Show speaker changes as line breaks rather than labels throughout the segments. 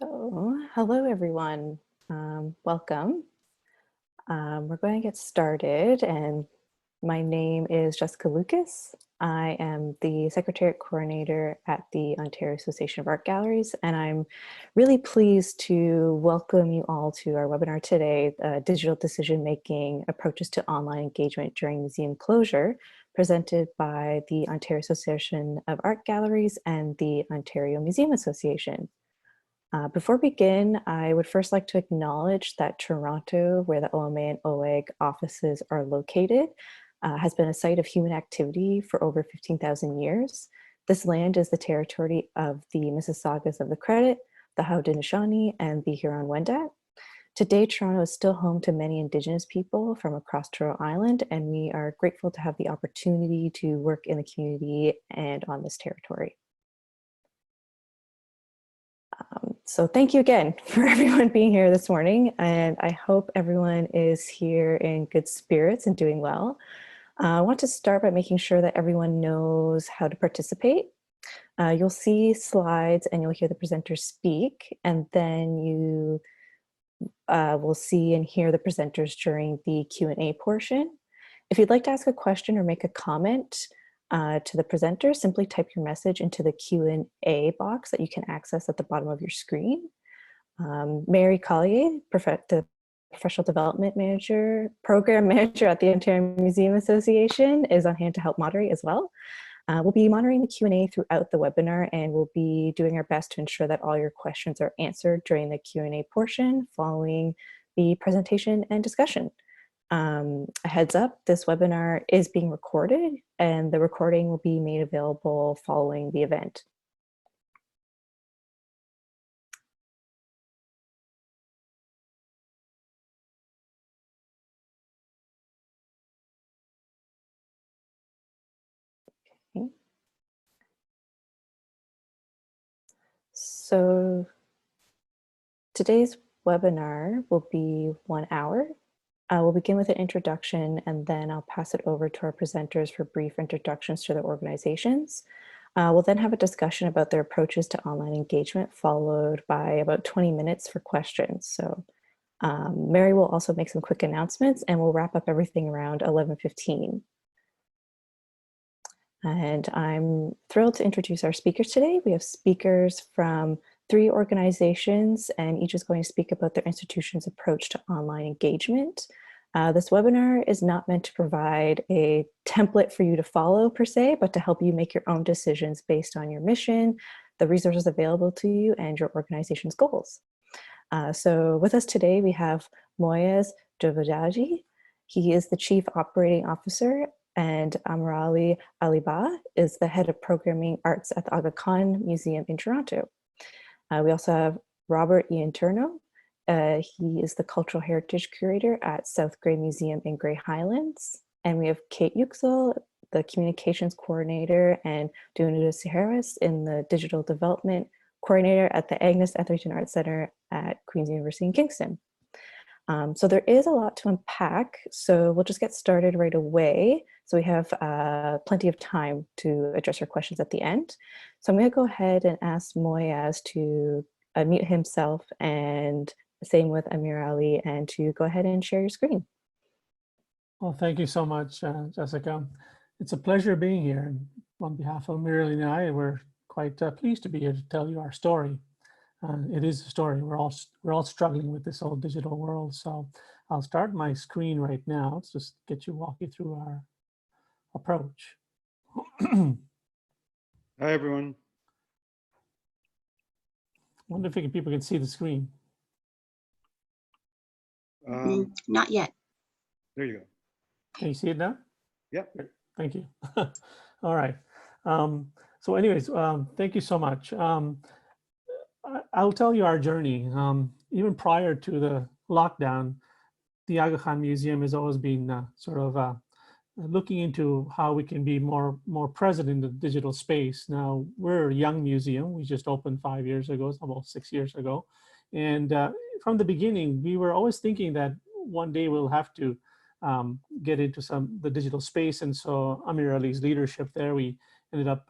So, hello everyone. Welcome. We're going to get started, and my name is Jessica Lucas. I am the Secretariat Coordinator at the Ontario Association of Art Galleries, and I'm really pleased to welcome you all to our webinar today, Digital Decision Making Approaches to Online Engagement During Museum Closure, presented by the Ontario Association of Art Galleries and the Ontario Museum Association. Before we begin, I would first like to acknowledge that Toronto, where the OMA and OAAG offices are located, has been a site of human activity for over 15,000 years. This land is the territory of the Mississaugas of the Credit, the Haudenosaunee, and the Huron-Wendat. Today, Toronto is still home to many Indigenous people from across Turtle Island, and we are grateful to have the opportunity to work in the community and on this territory. So thank you again for everyone being here this morning, and I hope everyone is here in good spirits and doing well. I want to start by making sure that everyone knows how to participate. You'll see slides and you'll hear the presenters speak, and then you will see and hear the presenters during the Q&A portion. If you'd like to ask a question or make a comment, to the presenter, simply type your message into the Q&A box that you can access at the bottom of your screen. Mary Collier, the Professional Development Manager, Program Manager at the Ontario Museum Association, is on hand to help moderate as well. We'll be monitoring the Q&A throughout the webinar, and we'll be doing our best to ensure that all your questions are answered during the Q&A portion following the presentation and discussion. A heads up, this webinar is being recorded, and the recording will be made available following the event. Okay. So today's webinar will be 1 hour. We'll begin with an introduction, and then I'll pass it over to our presenters for brief introductions to their organizations. We'll then have a discussion about their approaches to online engagement, followed by about 20 minutes for questions. So Mary will also make some quick announcements, and we'll wrap up everything around 11:15. And I'm thrilled to introduce our speakers today. We have speakers from 3 organizations, and each is going to speak about their institution's approach to online engagement. This webinar is not meant to provide a template for you to follow per se, but to help you make your own decisions based on your mission, the resources available to you, and your organization's goals. So with us today, we have Moyez Jadavji. He is the Chief Operating Officer, and Amirali Alibhai is the Head of Programming Arts at the Aga Khan Museum in Toronto. We also have Robert Iantorno. He is the Cultural Heritage Curator at South Grey Museum in Grey Highlands. And we have Kate Yüksel, the Communications Coordinator, and Danuta Sierhuis in the Digital Development Coordinator at the Agnes Etherington Art Center at Queen's University in Kingston. So there is a lot to unpack, so we'll just get started right away. So we have plenty of time to address your questions at the end. So I'm going to go ahead and ask Moyez to unmute himself, and same with Amirali, and to go ahead and share your screen.
Well, thank you so much, Jessica. It's a pleasure being here. And on behalf of Amirali and I, we're quite pleased to be here to tell you our story. It is a story. We're all struggling with this whole digital world. So I'll start my screen right now. Let's just walk you through our approach.
Hi, everyone.
I wonder if people can see the screen.
Not yet.
There you go.
Can you see it now?
Yeah.
Thank you. All right. So anyways, thank you so much. I'll tell you our journey. Even prior to the lockdown, the Aga Khan Museum has always been looking into how we can be more present in the digital space. Now, we're a young museum. We just opened 5 years ago, almost 6 years ago. And from the beginning, we were always thinking that one day we'll have to get into the digital space. And so Amirali's leadership there, we ended up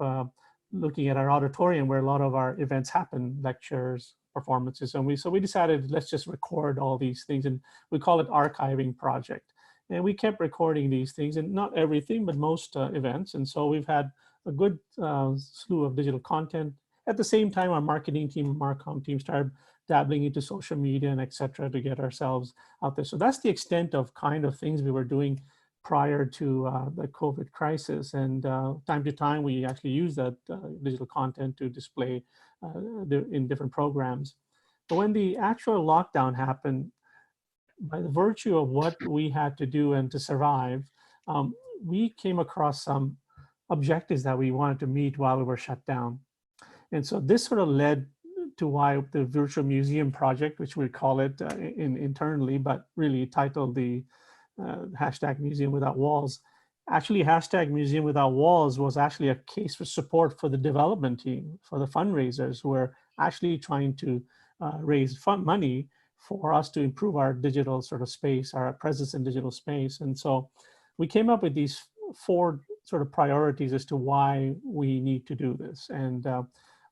looking at our auditorium where a lot of our events happen, lectures, performances. And so we decided, let's just record all these things, and we call it archiving project. And we kept recording these things, and not everything, but most events. And so we've had a good slew of digital content. At the same time, our marketing team, Marcom team started dabbling into social media and et cetera to get ourselves out there. So that's the extent of kind of things we were doing prior to the COVID crisis. And time to time, we actually use that digital content to display in different programs. But when the actual lockdown happened, by the virtue of what we had to do and to survive, we came across some objectives that we wanted to meet while we were shut down. And so this sort of led to why the virtual museum project, which we call it internally, but really titled the hashtag Museum Without Walls. Actually, hashtag Museum Without Walls was actually a case for support for the development team, for the fundraisers who are actually trying to raise money for us to improve our digital sort of space, our presence in digital space. And so we came up with these 4 sort of priorities as to why we need to do this. And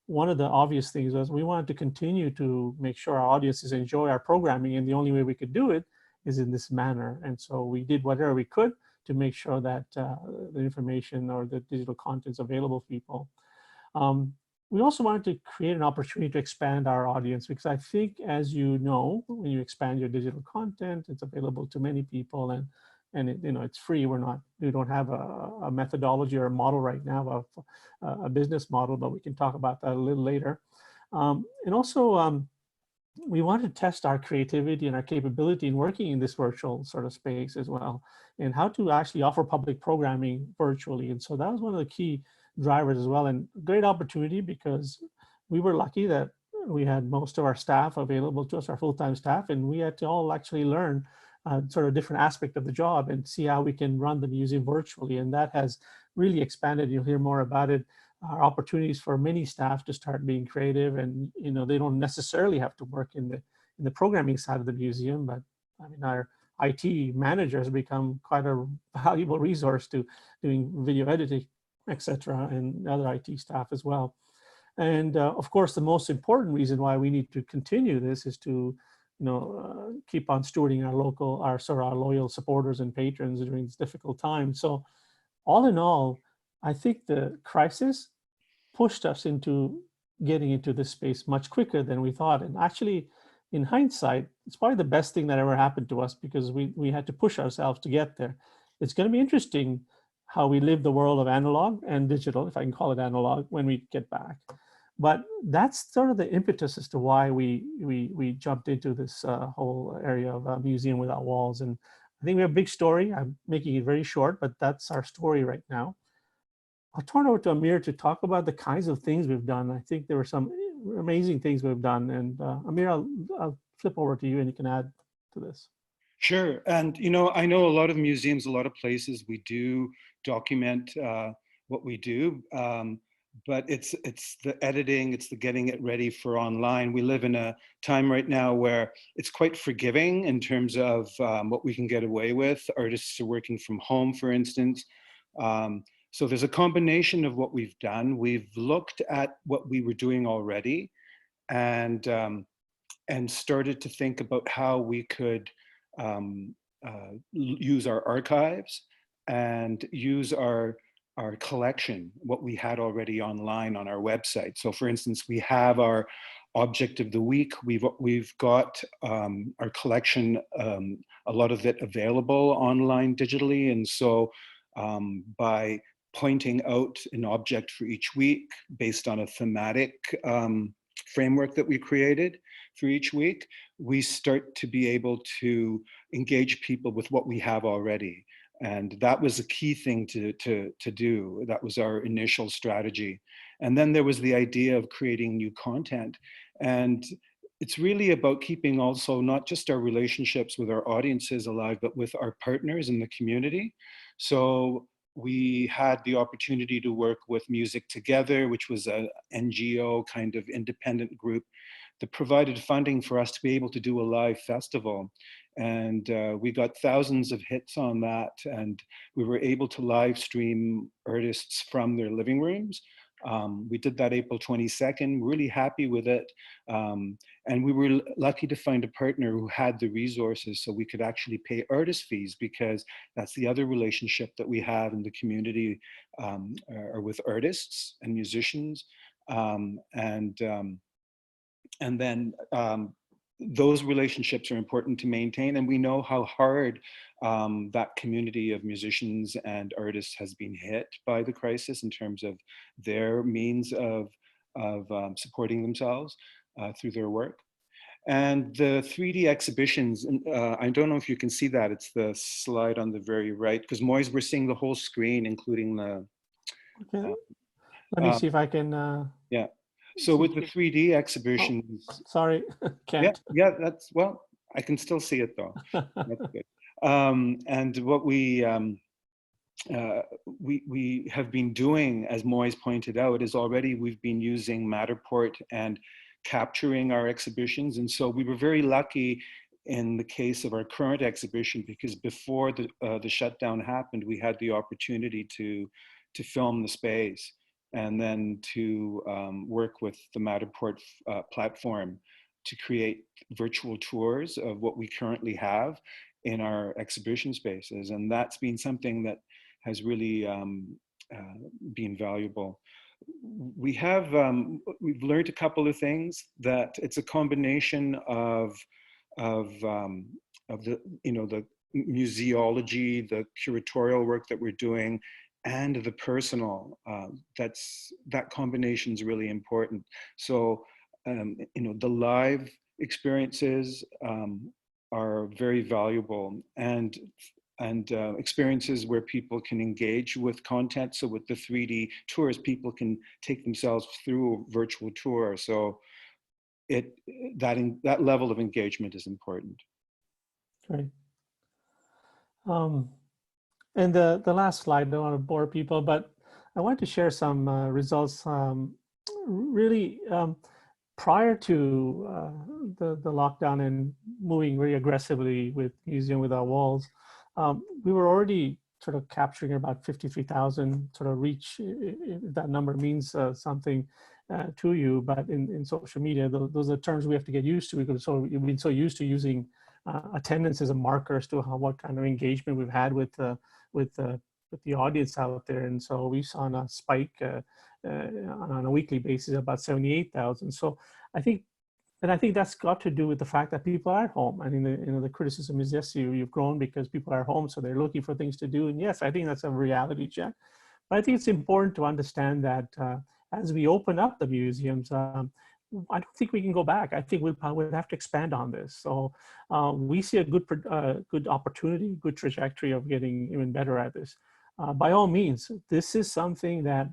one of the obvious things was we wanted to continue to make sure our audiences enjoy our programming, and the only way we could do it is in this manner. And so we did whatever we could to make sure that the information or the digital content is available to people. We also wanted to create an opportunity to expand our audience, because I think, as you know, when you expand your digital content, it's available to many people, and it, it's free. We don't have a methodology or a model right now of a business model, but we can talk about that a little later. And also, we wanted to test our creativity and our capability in working in this virtual sort of space as well, and how to actually offer public programming virtually. And so that was one of the key drivers as well, and great opportunity, because we were lucky that we had most of our staff available to us, our full-time staff, and we had to all actually learn sort of different aspect of the job and see how we can run the museum virtually. And that has really expanded. You'll hear more about it. Our opportunities for many staff to start being creative, and they don't necessarily have to work in the programming side of the museum, but I mean, our IT managers become quite a valuable resource to doing video editing, etc., and other IT staff as well. And of course, the most important reason why we need to continue this is to keep on stewarding our loyal supporters and patrons during this difficult time. So all in all, I think the crisis pushed us into getting into this space much quicker than we thought. And actually, in hindsight, it's probably the best thing that ever happened to us, because we had to push ourselves to get there. It's going to be interesting how we live the world of analog and digital, if I can call it analog, when we get back. But that's sort of the impetus as to why we jumped into this whole area of a museum without walls. And I think we have a big story. I'm making it very short, but that's our story right now. I'll turn over to Amir to talk about the kinds of things we've done. I think there were some amazing things we've done. And Amir, I'll flip over to you and you can add to this.
Sure. And, I know a lot of museums, a lot of places, we do document what we do. But it's the editing, it's the getting it ready for online. We live in a time right now where it's quite forgiving in terms of what we can get away with. Artists are working from home, for instance. So there's a combination of what we've done. We've looked at what we were doing already and started to think about how we could use our archives and use our collection, what we had already online on our website. So for instance, we have our object of the week. We've got our collection, a lot of it available online digitally. And so by pointing out an object for each week based on a thematic framework that we created for each week, we start to be able to engage people with what we have already. And that was a key thing to do. That was our initial strategy. And then there was the idea of creating new content. And it's really about keeping also not just our relationships with our audiences alive, but with our partners in the community. So we had the opportunity to work with Music Together, which was an NGO kind of independent group that provided funding for us to be able to do a live festival. And we got thousands of hits on that. And we were able to live stream artists from their living rooms We did that April 22nd, really happy with it. And we were lucky to find a partner who had the resources so we could actually pay artist fees, because that's the other relationship that we have in the community, or with artists and musicians. And then those relationships are important to maintain, and we know how hard that community of musicians and artists has been hit by the crisis in terms of their means of supporting themselves through their work. And the 3D exhibitions, I don't know if you can see that, it's the slide on the very right, because Moyez, we're seeing the whole screen, including the...
Okay. Let me see if I can...
yeah. So with the 3D exhibitions...
Oh, sorry, can't.
Yeah, that's, well, I can still see it though. That's good. And what we have been doing, as Moyez pointed out, is already we've been using Matterport and capturing our exhibitions. And so we were very lucky in the case of our current exhibition, because before the shutdown happened, we had the opportunity to film the space, and then to work with the Matterport platform to create virtual tours of what we currently have in our exhibition spaces. And that's been something that has really been valuable. We've learned a couple of things, that it's a combination of the, the museology, the curatorial work that we're doing, and the personal. That combination is really important. So, the live experiences are very valuable, and experiences where people can engage with content. So with the 3D tours, people can take themselves through a virtual tour. So that level of engagement is important.
Great. And the last slide, I don't want to bore people, but I want to share some results really prior to the lockdown and moving very aggressively with Museum Without Walls. We were already sort of capturing about 53,000 sort of reach, if that number means something to you, but in social media, those are terms we have to get used to, because we've been so used to using attendance as a marker as to what kind of engagement we've had with the audience out there. And so we saw a spike on a weekly basis, about 78,000. So I think that's got to do with the fact that people are at home. I mean, the criticism is, yes, you've grown because people are home, so they're looking for things to do. And yes, I think that's a reality check. But I think it's important to understand that as we open up the museums, I don't think we can go back. I think we'll probably have to expand on this. So we see a good opportunity, good trajectory of getting even better at this. By all means, this is something that,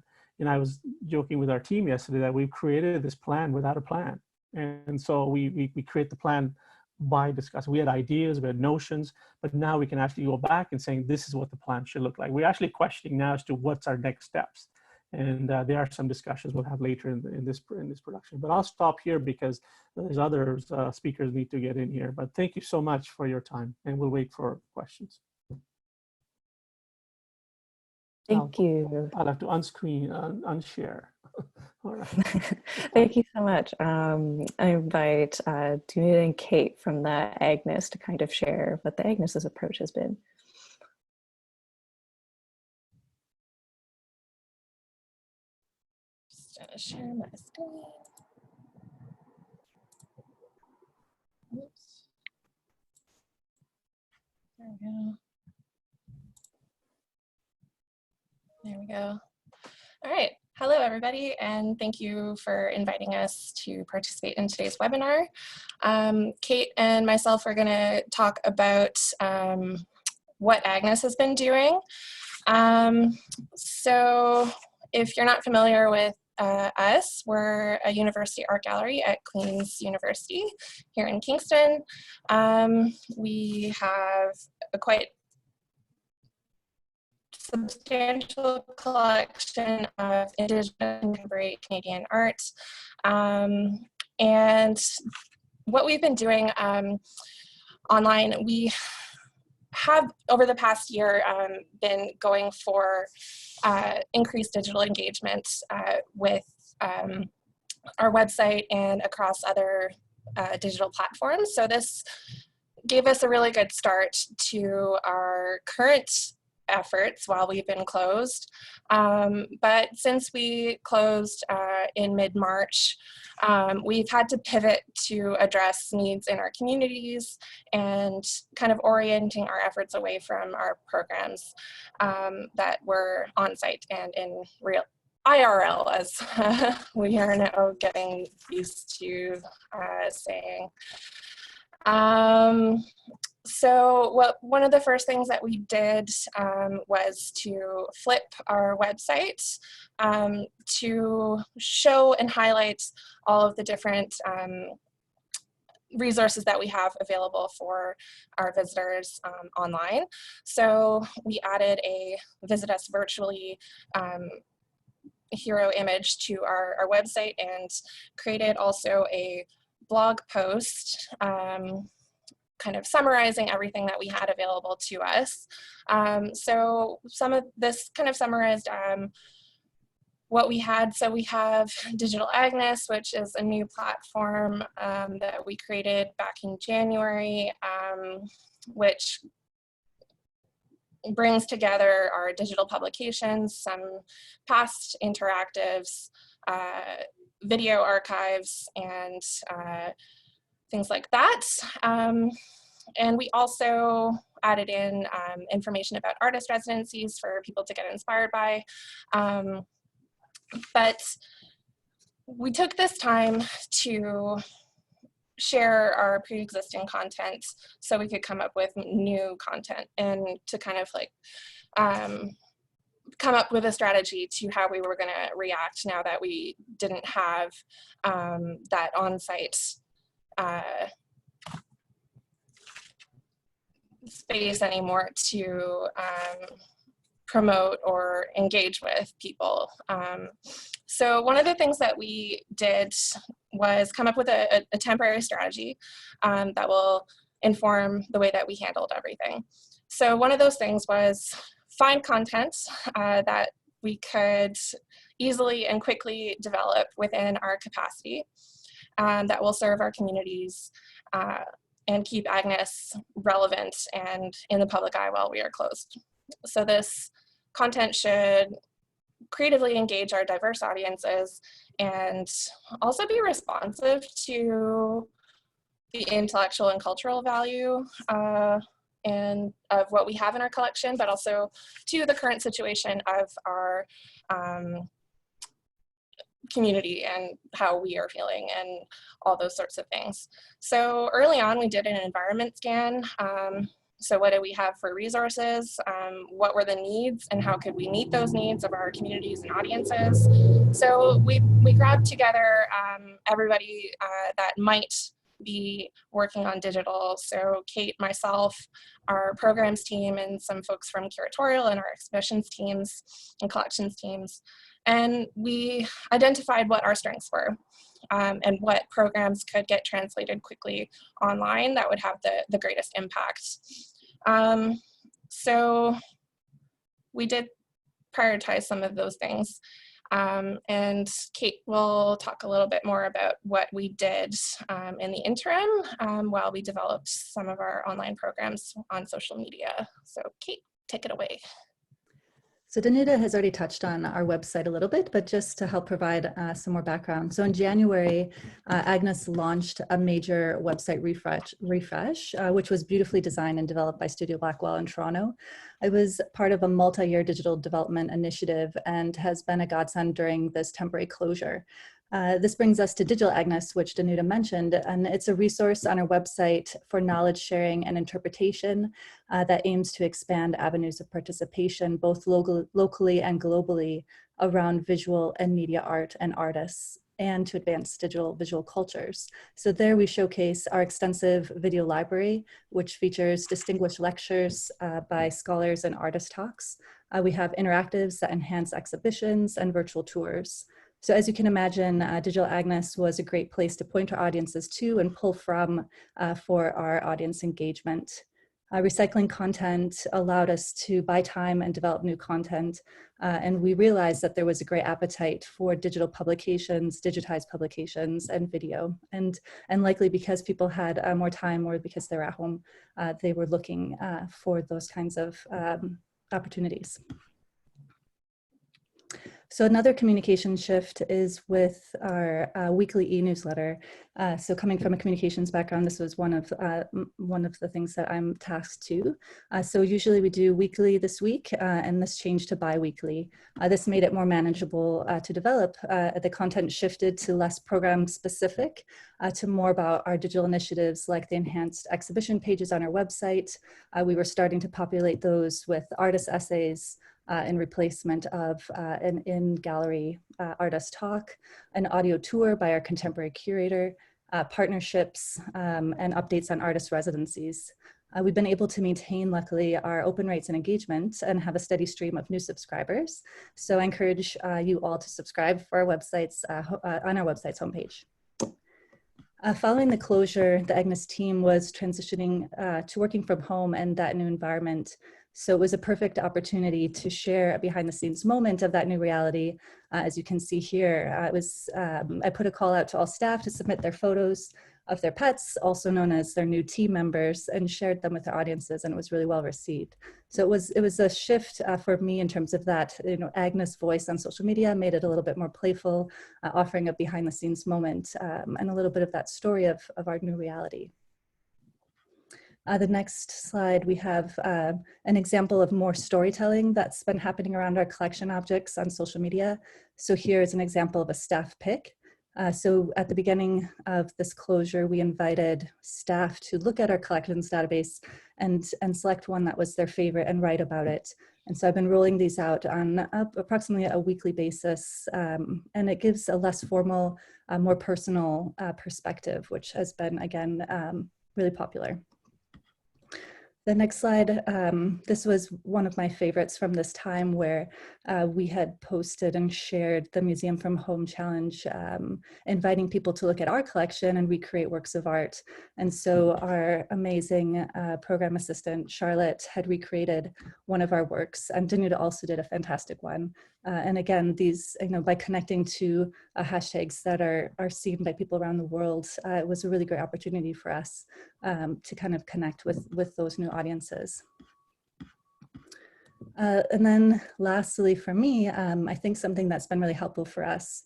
I was joking with our team yesterday that we've created this plan without a plan. And so we create the plan by discussing. We had ideas, we had notions, but now we can actually go back and saying, this is what the plan should look like. We're actually questioning now as to what's our next steps. And there are some discussions we'll have later in this production. But I'll stop here because there's other speakers need to get in here. But thank you so much for your time, and we'll wait for questions.
Thank you.
I'll have to unshare. All right.
Thank you so much. I invite Danuta and Kate from the AGNES to kind of share what the AGNES's approach has been.
Share my screen. Oops. There we go. There we go. All right. Hello, everybody, and thank you for inviting us to participate in today's webinar. Kate and myself are going to talk about what AGNES has been doing. So if you're not familiar with us, we're a university art gallery at Queen's University here in Kingston. We have a quite substantial collection of Indigenous and contemporary Canadian art. And what we've been doing online, we have, over the past year, been going for increased digital engagement with our website and across other digital platforms. So this gave us a really good start to our current efforts while we've been closed. But since we closed in mid-March, we've had to pivot to address needs in our communities and kind of orienting our efforts away from our programs that were on-site and in real IRL, as we are now getting used to saying. So one of the first things that we did was to flip our website to show and highlight all of the different resources that we have available for our visitors online. So we added a Visit Us Virtually hero image to our website and created also a blog post kind of summarizing everything that we had available to us. So some of this kind of summarized what we had. So we have Digital Agnes, which is a new platform that we created back in January, which brings together our digital publications, some past interactives, video archives, and things like that. And we also added in information about artist residencies for people to get inspired by. But we took this time to share our pre-existing content so we could come up with new content and to kind of like come up with a strategy to how we were going to react now that we didn't have that on-site space anymore to promote or engage with people. So one of the things that we did was come up with a temporary strategy that will inform the way that we handled everything. So one of those things was find content that we could easily and quickly develop within our capacity that will serve our communities and keep Agnes relevant and in the public eye while we are closed. So this content should creatively engage our diverse audiences and also be responsive to the intellectual and cultural value and of what we have in our collection, but also to the current situation of our community and how we are feeling and all those sorts of things. So early on, we did an environment scan. So what do we have for resources? What were the needs and how could we meet those needs of our communities and audiences? So we grabbed together everybody that might be working on digital. So Kate, myself, our programs team, and some folks from curatorial and our exhibitions teams and collections teams. And we identified what our strengths were and what programs could get translated quickly online that would have the greatest impact. So we did prioritize some of those things. And Kate will talk a little bit more about what we did in the interim while we developed some of our online programs on social media. So Kate, take it away.
So Danuta has already touched on our website a little bit, but just to help provide some more background. So in January, Agnes launched a major website refresh, which was beautifully designed and developed by Studio Blackwell in Toronto. It was part of a multi-year digital development initiative and has been a godsend during this temporary closure. This brings us to Digital Agnes, which Danuta mentioned, and it's a resource on our website for knowledge sharing and interpretation that aims to expand avenues of participation, both locally and globally, around visual and media art and artists, and to advance digital visual cultures. So there we showcase our extensive video library, which features distinguished lectures by scholars and artist talks. We have interactives that enhance exhibitions and virtual tours. So as you can imagine, Digital Agnes was a great place to point our audiences to and pull from for our audience engagement. Recycling content allowed us to buy time and develop new content. And we realized that there was a great appetite for digital publications, digitized publications, and video. And likely because people had more time or because they were at home, they were looking for those kinds of opportunities. So another communication shift is with our weekly e-newsletter. So coming from a communications background, this was one of the things that I'm tasked to. So usually we do weekly this week, and this changed to bi-weekly. This made it more manageable to develop. The content shifted to less program specific, to more about our digital initiatives like the enhanced exhibition pages on our website. We were starting to populate those with artist essays, in replacement of an in-gallery artist talk, an audio tour by our contemporary curator, partnerships, and updates on artist residencies. We've been able to maintain, luckily, our open rates and engagement and have a steady stream of new subscribers. So I encourage you all to subscribe for our websites, on our website's homepage. Following the closure, the AGNES team was transitioning to working from home and that new environment. So it was a perfect opportunity to share a behind the scenes moment of that new reality. As you can see here, I put a call out to all staff to submit their photos of their pets, also known as their new team members, and shared them with their audiences, and it was really well received. So it was a shift for me in terms of that, Agnes voice on social media made it a little bit more playful, offering a behind the scenes moment and a little bit of that story of our new reality. The next slide, we have an example of more storytelling that's been happening around our collection objects on social media. So here is an example of a staff pick. So at the beginning of this closure, we invited staff to look at our collections database and select one that was their favorite and write about it. And so I've been rolling these out on approximately a weekly basis, and it gives a less formal, more personal perspective, which has been, again, really popular. The next slide, this was one of my favorites from this time where we had posted and shared the Museum from Home Challenge, inviting people to look at our collection and recreate works of art. And so our amazing program assistant, Charlotte, had recreated one of our works, and Danuta also did a fantastic one. And again, these, by connecting to hashtags that are seen by people around the world, it was a really great opportunity for us to kind of connect with those new audiences. And then lastly for me, I think something that's been really helpful for us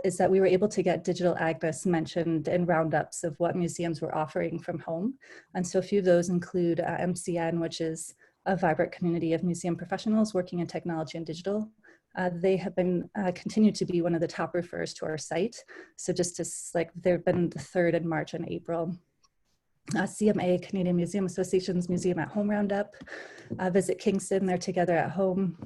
is that we were able to get digital Agnes mentioned in roundups of what museums were offering from home. And so a few of those include MCN, which is a vibrant community of museum professionals working in technology and digital. They have been continued to be one of the top referrers to our site. So just as they've been the third in March and April. CMA, Canadian Museum Association's Museum at Home Roundup, Visit Kingston, they're together at home.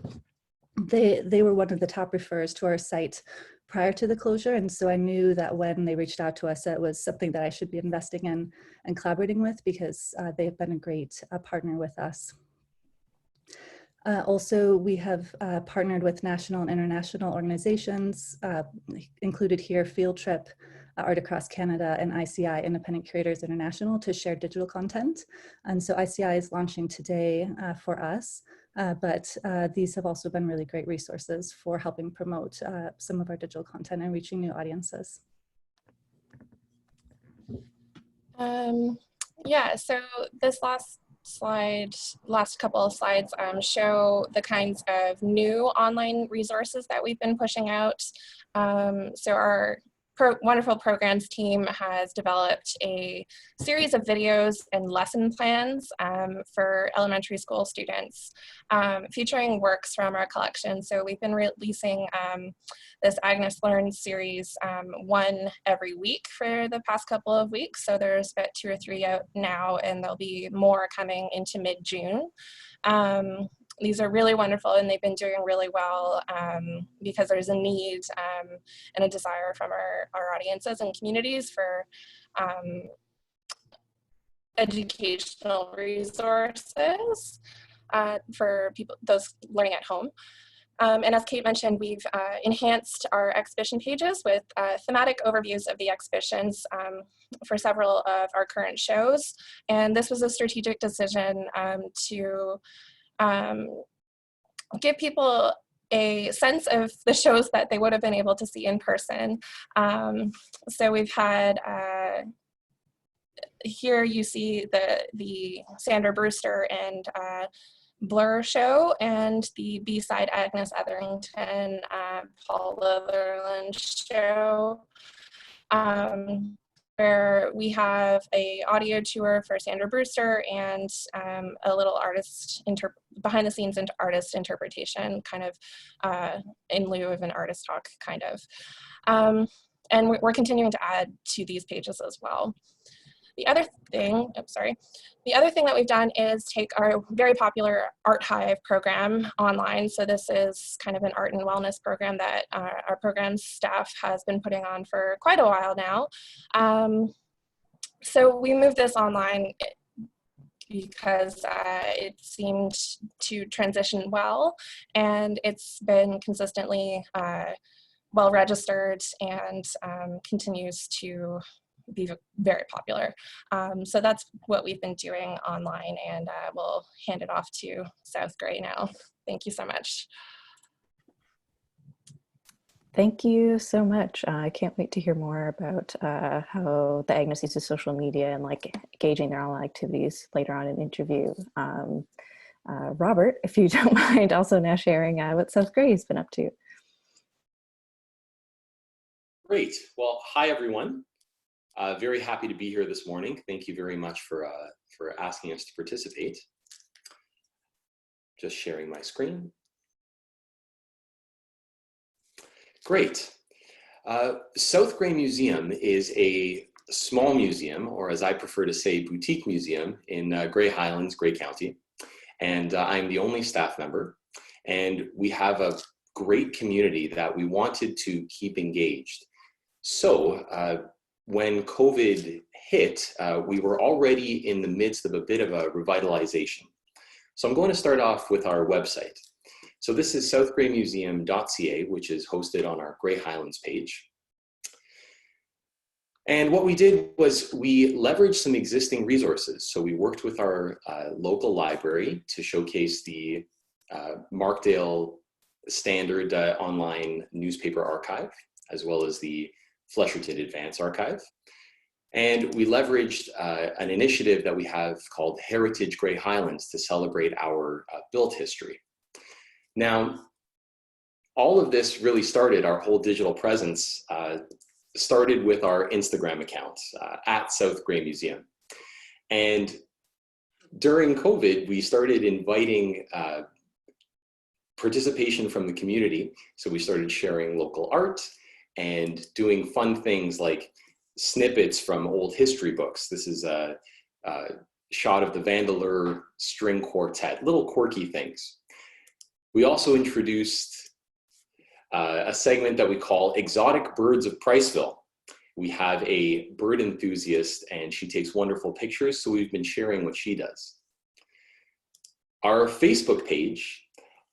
They were one of the top referrers to our site prior to the closure, and so I knew that when they reached out to us, it was something that I should be investing in and collaborating with, because they've been a great partner with us. Also, we have partnered with national and international organizations, included here Field Trip, Art Across Canada, and ICI, Independent Curators International, to share digital content. And so ICI is launching today for us, but these have also been really great resources for helping promote some of our digital content and reaching new audiences.
Yeah, so this last couple of slides show the kinds of new online resources that we've been pushing out. So our wonderful programs team has developed a series of videos and lesson plans for elementary school students featuring works from our collection. So we've been releasing this Agnes Learn series one every week for the past couple of weeks. So there's about 2 or 3 out now, and there'll be more coming into mid-June. These are really wonderful, and they've been doing really well because there's a need and a desire from our audiences and communities for educational resources for people, those learning at home. And as Kate mentioned, we've enhanced our exhibition pages with thematic overviews of the exhibitions for several of our current shows. And this was a strategic decision to give people a sense of the shows that they would have been able to see in person. So we've had, here you see the Sandra Brewster and Blur show, and the B-side Agnes Etherington, Paul Litherland show, where we have a audio tour for Sandra Brewster and a little artist behind the scenes into artist interpretation, kind of in lieu of an artist talk, kind of. And we're continuing to add to these pages as well. The other thing, the other thing that we've done is take our very popular Art Hive program online. So this is kind of an art and wellness program that our program staff has been putting on for quite a while now. So we moved this online because it seemed to transition well, and it's been consistently well registered and continues to be very popular. So that's what we've been doing online, and we'll hand it off to South Gray now. Thank you so much.
Thank you so much. I can't wait to hear more about how the Agnes uses social media and like engaging their online activities later on in the interview. Robert, if you don't mind also now sharing what South Gray has been up to.
Great. Well, hi, everyone. Very happy to be here this morning. Thank you very much for asking us to participate. Just sharing my screen. Great. South Gray Museum is a small museum, or as I prefer to say, boutique museum in Grey Highlands, Grey County. And I'm the only staff member. And we have a great community that we wanted to keep engaged. So when COVID hit, we were already in the midst of a bit of a revitalization. So I'm going to start off with our website. So this is southgraymuseum.ca, which is hosted on our Grey Highlands page. And what we did was we leveraged some existing resources. So we worked with our local library to showcase the Markdale Standard online newspaper archive, as well as the Flesherton Advance Archive. And we leveraged an initiative that we have called Heritage Grey Highlands to celebrate our built history. Now, all of this really started, our whole digital presence started with our Instagram account at South Gray Museum. And during COVID, we started inviting participation from the community. So we started sharing local art and doing fun things like snippets from old history books. This is a shot of the Vandeleur string quartet, little quirky things. We also introduced a segment that we call Exotic Birds of Priceville. We have a bird enthusiast and she takes wonderful pictures, so we've been sharing what she does. Our Facebook page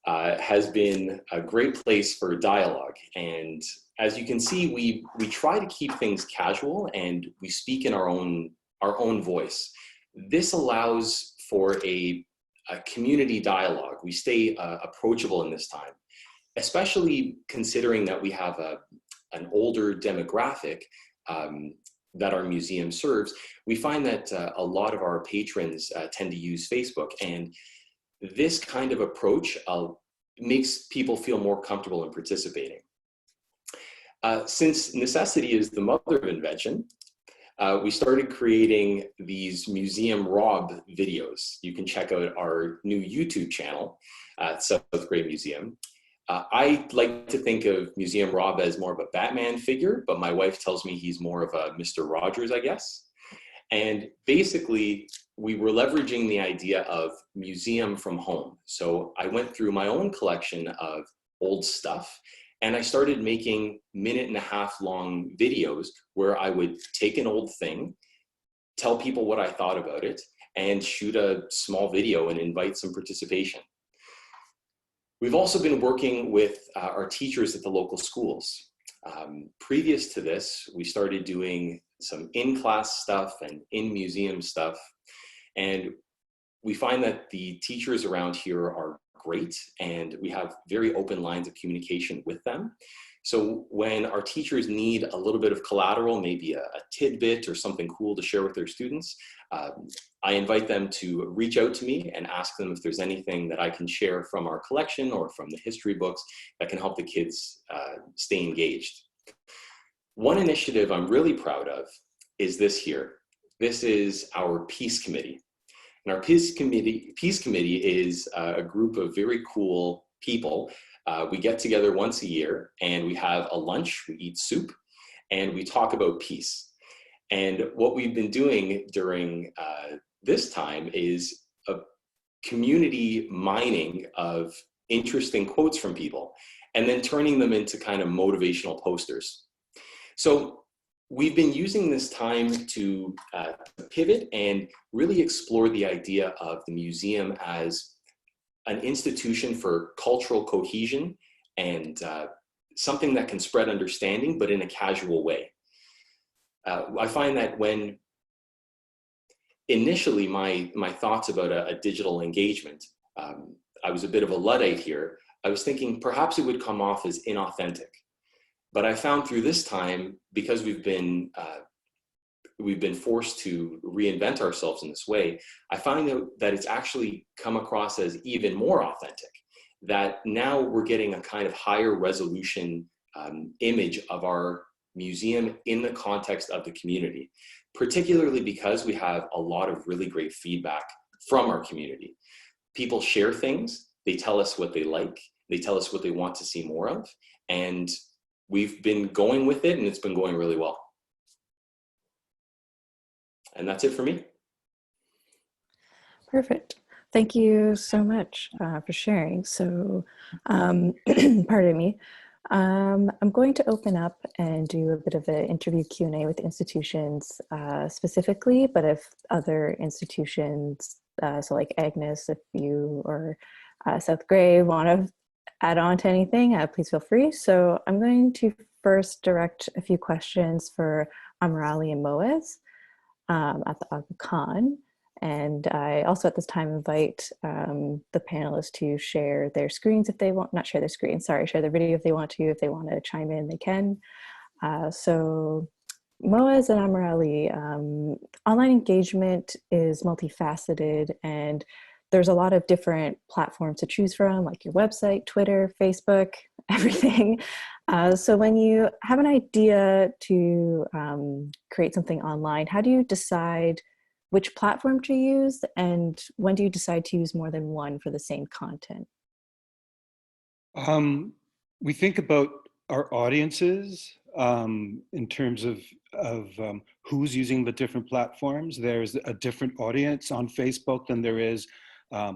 has been a great place for dialogue, and as you can see, we try to keep things casual and we speak in our own voice. This allows for a community dialogue. We stay approachable in this time, especially considering that we have an older demographic that our museum serves. We find that a lot of our patrons tend to use Facebook, and this kind of approach makes people feel more comfortable in participating. Since necessity is the mother of invention, we started creating these Museum Rob videos. You can check out our new YouTube channel at South Gray Museum. I like to think of Museum Rob as more of a Batman figure, but my wife tells me he's more of a Mr. Rogers, I guess. And basically, we were leveraging the idea of museum from home. So I went through my own collection of old stuff, and I started making 1.5-minute long videos where I would take an old thing, tell people what I thought about it, and shoot a small video and invite some participation. We've also been working with our teachers at the local schools. Previous to this, we started doing some in-class stuff and in-museum stuff. And we find that the teachers around here are great, and we have very open lines of communication with them. So when our teachers need a little bit of collateral, maybe a tidbit or something cool to share with their students, I invite them to reach out to me and ask them if there's anything that I can share from our collection or from the history books that can help the kids stay engaged. One initiative I'm really proud of is this here. This is our Peace Committee. And our Peace Committee is a group of very cool people. We get together once a year and we have a lunch, we eat soup, and we talk about peace. And what we've been doing during this time is a community mining of interesting quotes from people and then turning them into kind of motivational posters. So we've been using this time to pivot and really explore the idea of the museum as an institution for cultural cohesion and something that can spread understanding, but in a casual way. I find that when initially my thoughts about a digital engagement, I was a bit of a Luddite here. I was thinking perhaps it would come off as inauthentic. But I found through this time, because we've been forced to reinvent ourselves in this way, I find that it's actually come across as even more authentic, that now we're getting a kind of higher resolution image of our museum in the context of the community, particularly because we have a lot of really great feedback from our community. People share things, they tell us what they like, they tell us what they want to see more of, and we've been going with it and it's been going really well. And that's it for me.
Perfect. Thank you so much for sharing. So, pardon me. I'm going to open up and do a bit of an interview Q&A with institutions specifically, but if other institutions, so like Agnes, if you or South Grey want to add on to anything, please feel free. So I'm going to first direct a few questions for Amirali and Moyez at the AGNES. And I also at this time invite the panelists to share their screens if they want, not share their screen, sorry, share their video if they want to chime in, they can. So Moyez and Amirali, online engagement is multifaceted and there's a lot of different platforms to choose from, like your website, Twitter, Facebook, everything. So when you have an idea to create something online, how do you decide which platform to use, and when do you decide to use more than one for the same content?
We think about our audiences in terms of who's using the different platforms. There's a different audience on Facebook than there is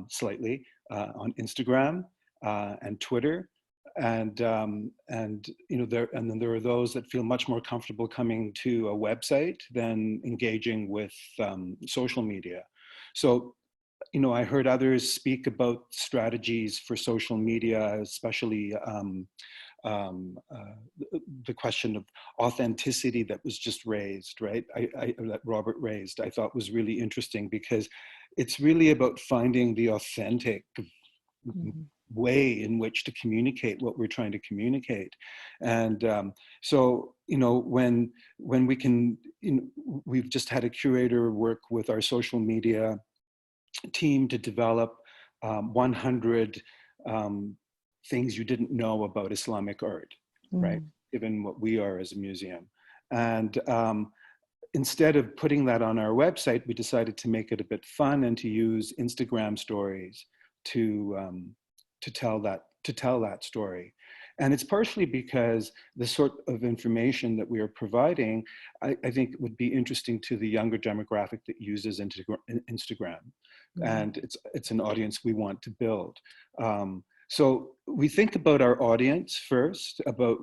slightly on Instagram and Twitter, and you know, and then there are those that feel much more comfortable coming to a website than engaging with social media. So, you know, I heard others speak about strategies for social media, especially the question of authenticity that was just raised, right? That Robert raised, I thought was really interesting, because it's really about finding the authentic way in which to communicate what we're trying to communicate. And so, you know, when we can, you know, we've just had a curator work with our social media team to develop 100 things you didn't know about Islamic art, right? Given what we are as a museum. And instead of putting that on our website, we decided to make it a bit fun and to use Instagram stories to tell that story. And it's partially because the sort of information that we are providing, I think would be interesting to the younger demographic that uses Instagram. And it's an audience we want to build. So we think about our audience first, about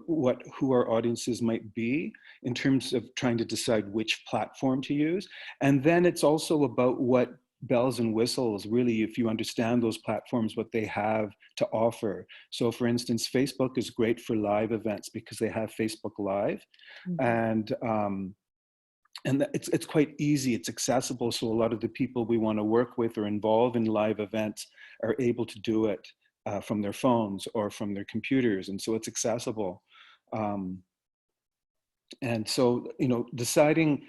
who our audiences might be in terms of trying to decide which platform to use. And then it's also about what bells and whistles, really, if you understand those platforms, what they have to offer. So for instance, Facebook is great for live events because they have Facebook Live. Mm-hmm. And it's quite easy, it's accessible. So a lot of the people we want to work with or involve in live events are able to do it from their phones or from their computers. And so it's accessible. And so, you know, deciding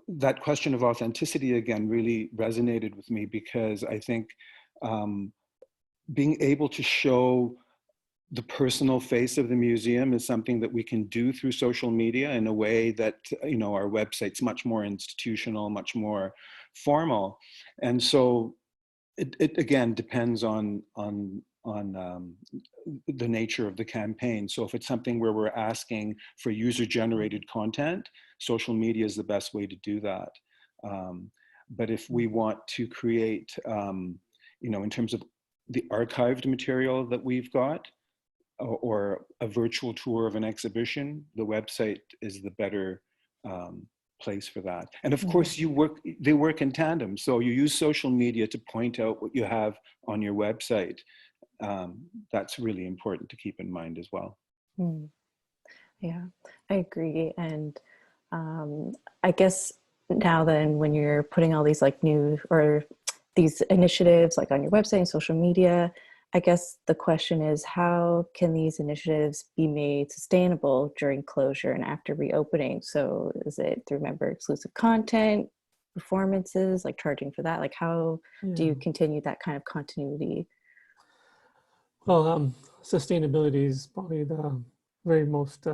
that question of authenticity again really resonated with me, because I think being able to show the personal face of the museum is something that we can do through social media in a way that, you know, our website's much more institutional, much more formal. And so it again depends on the nature of the campaign. So if it's something where we're asking for user-generated content, social media is the best way to do that. But if we want to create, you know, in terms of the archived material that we've got, or a virtual tour of an exhibition, the website is the better place for that. And of course, they work in tandem. So you use social media to point out what you have on your website. That's really important to keep in mind as well.
Yeah, I agree. And I guess now then, when you're putting all these like new or these initiatives like on your website and social media, I guess the question is, how can these initiatives be made sustainable during closure and after reopening? So is it through member exclusive content, performances, like charging for that? Like how do you continue that kind of continuity?
Well, sustainability is probably the very most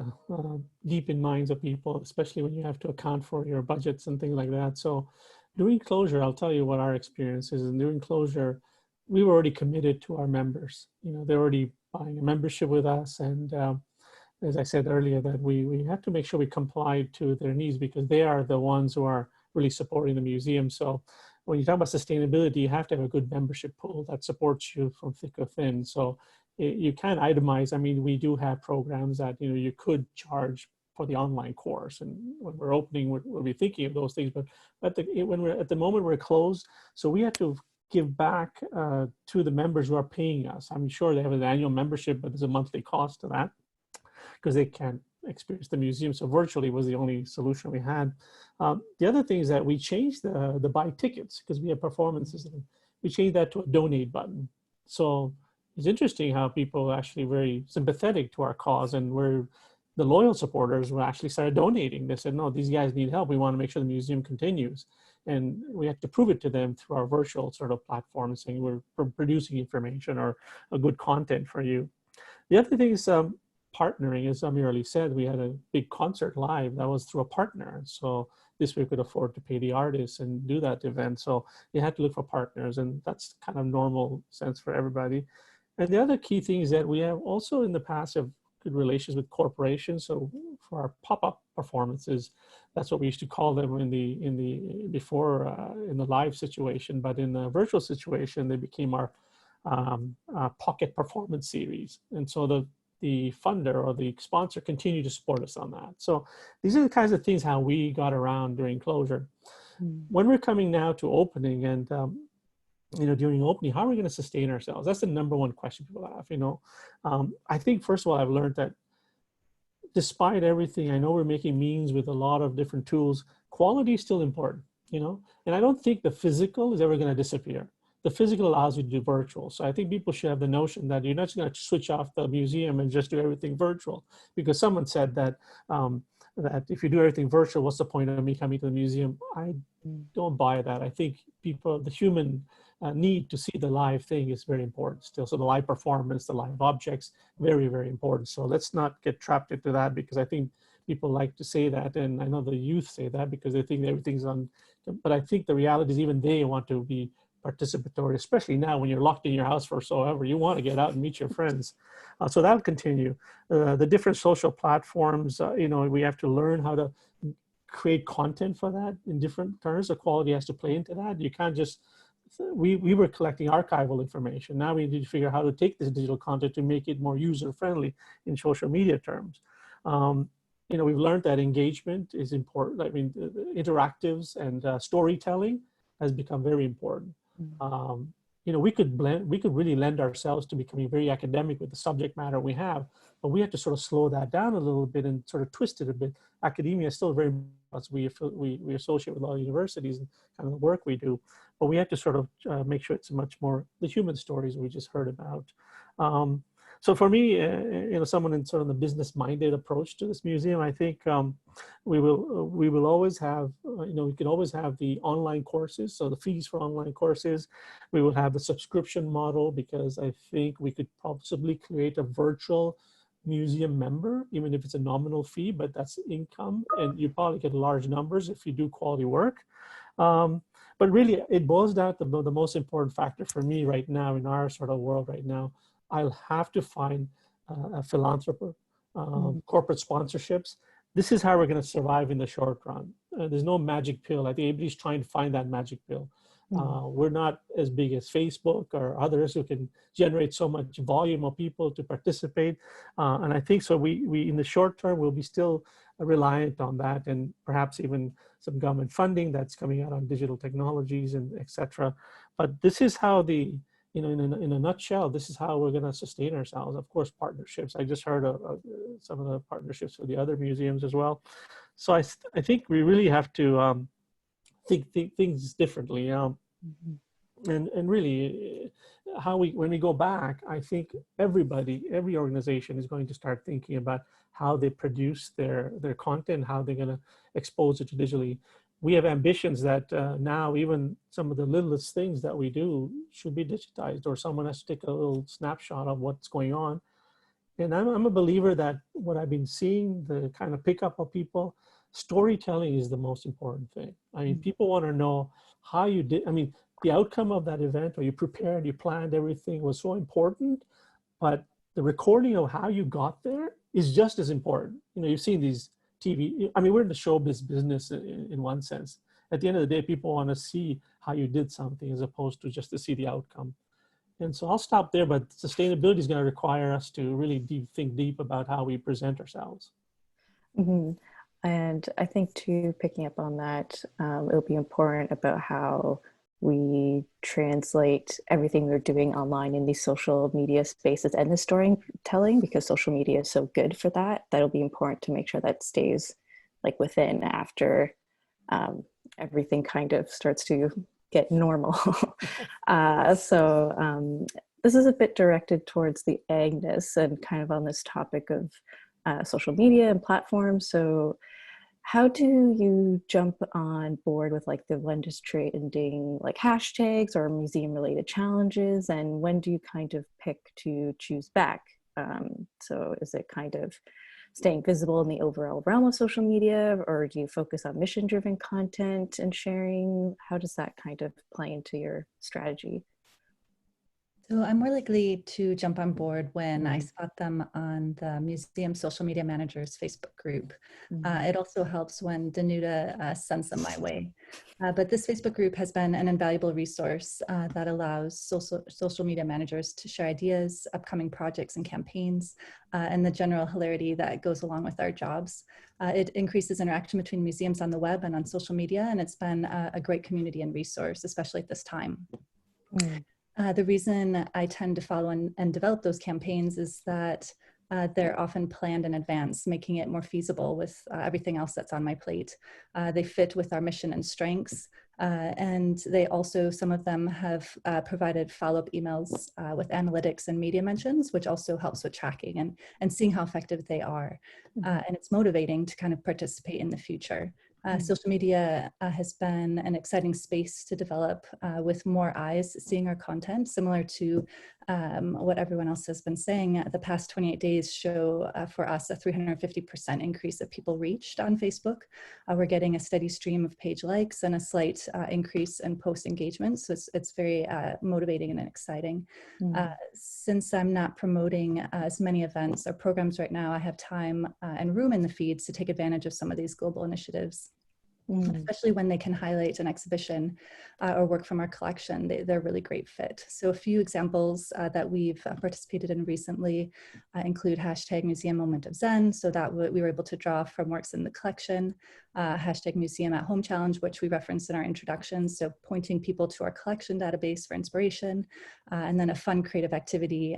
deep in minds of people, especially when you have to account for your budgets and things like that. So during closure, I'll tell you what our experience is. And during closure, we were already committed to our members. You know, they're already buying a membership with us. And as I said earlier, that we have to make sure we comply to their needs, because they are the ones who are really supporting the museum. So when you talk about sustainability, you have to have a good membership pool that supports you from thick or thin. So you can't itemize. I mean, we do have programs that, you know, you could charge for the online course. And when we're opening, we'll be thinking of those things. But at the moment we're closed, so we have to give back to the members who are paying us. I'm sure they have an annual membership, but there's a monthly cost to that because they can't experience the museum. So virtually was the only solution we had. The other thing is that we changed the buy tickets, because we have performances. We changed that to a donate button. So it's interesting how people are actually very sympathetic to our cause, and where the loyal supporters will actually start donating. They said, no, these guys need help. We want to make sure the museum continues. And we have to prove it to them through our virtual sort of platform, saying we're producing information or a good content for you. The other thing is partnering. As Amirali said, we had a big concert live that was through a partner. So this we could afford to pay the artists and do that event. So you had to look for partners, and that's kind of normal sense for everybody. And the other key thing is that we have also in the past have good relations with corporations. So for our pop-up performances, that's what we used to call them in the live situation, but in the virtual situation, they became our pocket performance series. And so the funder or the sponsor continued to support us on that. So these are the kinds of things how we got around during closure. When we're coming now to opening, and you know, during opening, how are we going to sustain ourselves? That's the number one question people have. You know, I think first of all, I've learned that despite everything, I know we're making means with a lot of different tools. Quality is still important, you know, and I don't think the physical is ever going to disappear. The physical allows you to do virtual. So I think people should have the notion that you're not just going to switch off the museum and just do everything virtual, because someone said that that if you do everything virtual, what's the point of me coming to the museum? I don't buy that. I think people, the human need to see the live thing is very important still. So the live performance, the live objects, very, very important. So let's not get trapped into that, because I think people like to say that. And I know the youth say that because they think everything's on, but I think the reality is even they want to be participatory, especially now when you're locked in your house for so ever. You want to get out and meet your friends. So that'll continue. The different social platforms, you know, we have to learn how to create content for that in different terms. The quality has to play into that. You can't just, we were collecting archival information. Now we need to figure out how to take this digital content to make it more user-friendly in social media terms. You know, we've learned that engagement is important. I mean, interactives and storytelling has become very important.
Mm.
You know, we could really lend ourselves to becoming very academic with the subject matter we have, but we have to sort of slow that down a little bit and sort of twist it a bit. Academia is still very much, we associate with a lot of universities and kind of the work we do, but we have to sort of make sure it's much more the human stories we just heard about. So for me, you know, someone in sort of the business-minded approach to this museum, I think we will always have, you know, we can always have the online courses, so the fees for online courses. We will have the subscription model, because I think we could possibly create a virtual museum member, even if it's a nominal fee, but that's income, and you probably get large numbers if you do quality work. But really, it boils down to the most important factor for me right now in our sort of world right now. I'll have to find a philanthropist, corporate sponsorships. This is how we're going to survive in the short run. There's no magic pill. I think everybody's trying to find that magic pill. We're not as big as Facebook or others who can generate so much volume of people to participate. And I think so we in the short term, will be still reliant on that, and perhaps even some government funding that's coming out on digital technologies and et cetera. But this is how you know, in a nutshell, this is how we're going to sustain ourselves. Of course, partnerships. I just heard of some of the partnerships with the other museums as well. So I think we really have to think things differently. And really, when we go back, I think every organization is going to start thinking about how they produce their content, how they're going to expose it digitally. We have ambitions that now even some of the littlest things that we do should be digitized, or someone has to take a little snapshot of what's going on. And I'm a believer that what I've been seeing, the kind of pickup of people, storytelling is the most important thing. I mean, people want to know how you did. I mean, the outcome of that event, or you prepared, you planned everything, was so important, but the recording of how you got there is just as important. You know, you've seen these TV, I mean, we're in the showbiz business in one sense. At the end of the day, people want to see how you did something as opposed to just to see the outcome. And so I'll stop there, but sustainability is going to require us to really think deep about how we present ourselves.
Mm-hmm. And I think too, picking up on that, it'll be important about how we translate everything we're doing online in these social media spaces and the storytelling, because social media is so good for that. That'll be important to make sure that stays like within after everything kind of starts to get normal. So this is a bit directed towards the AGNES and kind of on this topic of social media and platforms. So how do you jump on board with like the when does trending like hashtags or museum related challenges, and when do you kind of pick to choose back? So is it kind of staying visible in the overall realm of social media, or do you focus on mission driven content and sharing? How does that kind of play into your strategy?
So I'm more likely to jump on board when I spot them on the Museum Social Media Managers Facebook group. It also helps when Danuta sends them my way. But this Facebook group has been an invaluable resource that allows social media managers to share ideas, upcoming projects and campaigns, and the general hilarity that goes along with our jobs. It increases interaction between museums on the web and on social media, and it's been a great community and resource, especially at this time. The reason I tend to follow and develop those campaigns is that they're often planned in advance, making it more feasible with everything else that's on my plate. They fit with our mission and strengths, and they also, some of them have provided follow-up emails with analytics and media mentions, which also helps with tracking and seeing how effective they are. And it's motivating to kind of participate in the future. Social media has been an exciting space to develop with more eyes seeing our content, similar to what everyone else has been saying. The past 28 days show for us a 350% increase of people reached on Facebook. We're getting a steady stream of page likes and a slight increase in post engagement. So it's very motivating and exciting. Since I'm not promoting as many events or programs right now, I have time and room in the feeds to take advantage of some of these global initiatives. especially when they can highlight an exhibition or work from our collection. They're a really great fit. So a few examples that we've participated in recently include hashtag Museum Moment of Zen, so that we were able to draw from works in the collection, hashtag Museum at Home Challenge, which we referenced in our introduction, so pointing people to our collection database for inspiration, and then a fun creative activity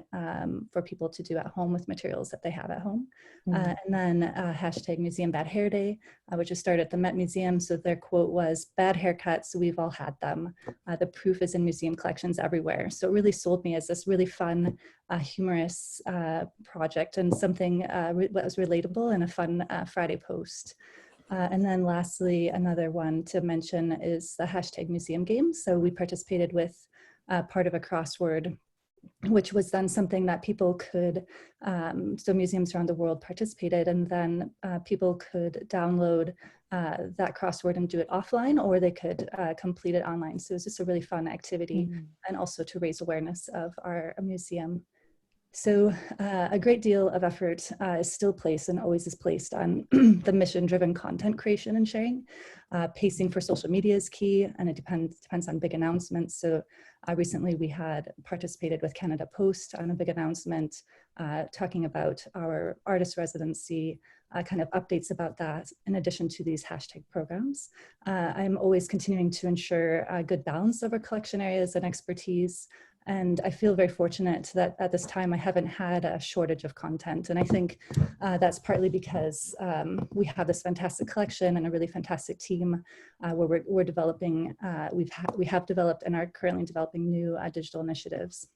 for people to do at home with materials that they have at home. And then hashtag Museum Bad Hair Day, which was started at the Met Museum. So their quote was, "Bad haircuts, we've all had them. The proof is in museum collections everywhere." So it really sold me as this really fun, humorous project, and something that was relatable and a fun Friday post. And then lastly, another one to mention is the hashtag Museum Games. So we participated with part of a crossword, which was then something that people could, so museums around the world participated, and then people could download that crossword and do it offline, or they could complete it online. So it was just a really fun activity, and also to raise awareness of our museum. So a great deal of effort is still placed and always is placed on the mission-driven content creation and sharing. Pacing for social media is key, and it depends on big announcements. So recently we had participated with Canada Post on a big announcement talking about our artist residency, kind of updates about that in addition to these hashtag programs. I'm always continuing to ensure a good balance of our collection areas and expertise. And I feel very fortunate that at this time I haven't had a shortage of content. And I think that's partly because we have this fantastic collection and a really fantastic team where we're developing, we have developed and are currently developing new digital initiatives.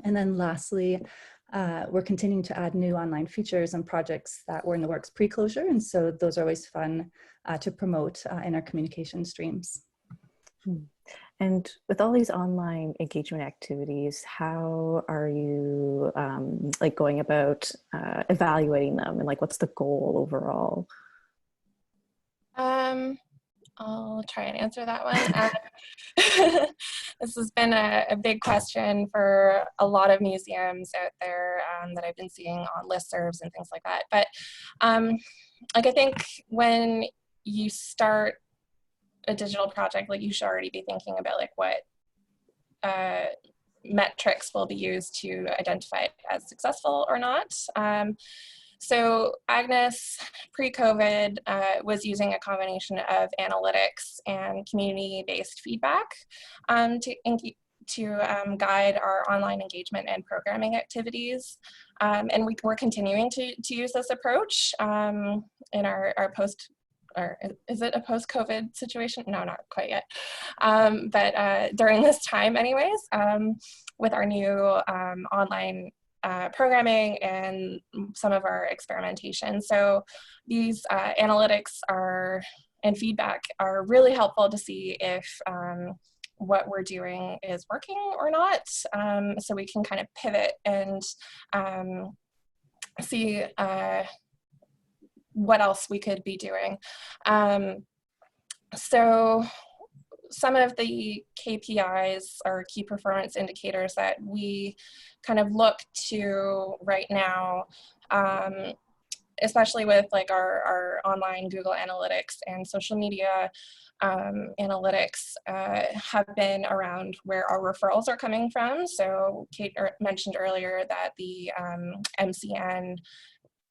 And then lastly, we're continuing to add new online features and projects that were in the works pre-closure. And so those are always fun to promote in our communication streams.
And with all these online engagement activities, how are you like going about evaluating them, and like what's the goal overall?
I'll try and answer that one. This has been a big question for a lot of museums out there that I've been seeing on listservs and things like that. But like I think when you start a digital project, like you should already be thinking about like what metrics will be used to identify it as successful or not. So Agnes pre-COVID was using a combination of analytics and community-based feedback to guide our online engagement and programming activities. And we're continuing to use this approach in our post, or is it a post-COVID situation? No, not quite yet. But during this time anyways, with our new online programming and some of our experimentation. So these analytics and feedback are really helpful to see if what we're doing is working or not. So we can kind of pivot and see what else we could be doing. So some of the KPIs or key performance indicators that we kind of look to right now, especially with like our online Google Analytics and social media analytics, have been around where our referrals are coming from. So Kate mentioned earlier that the MCN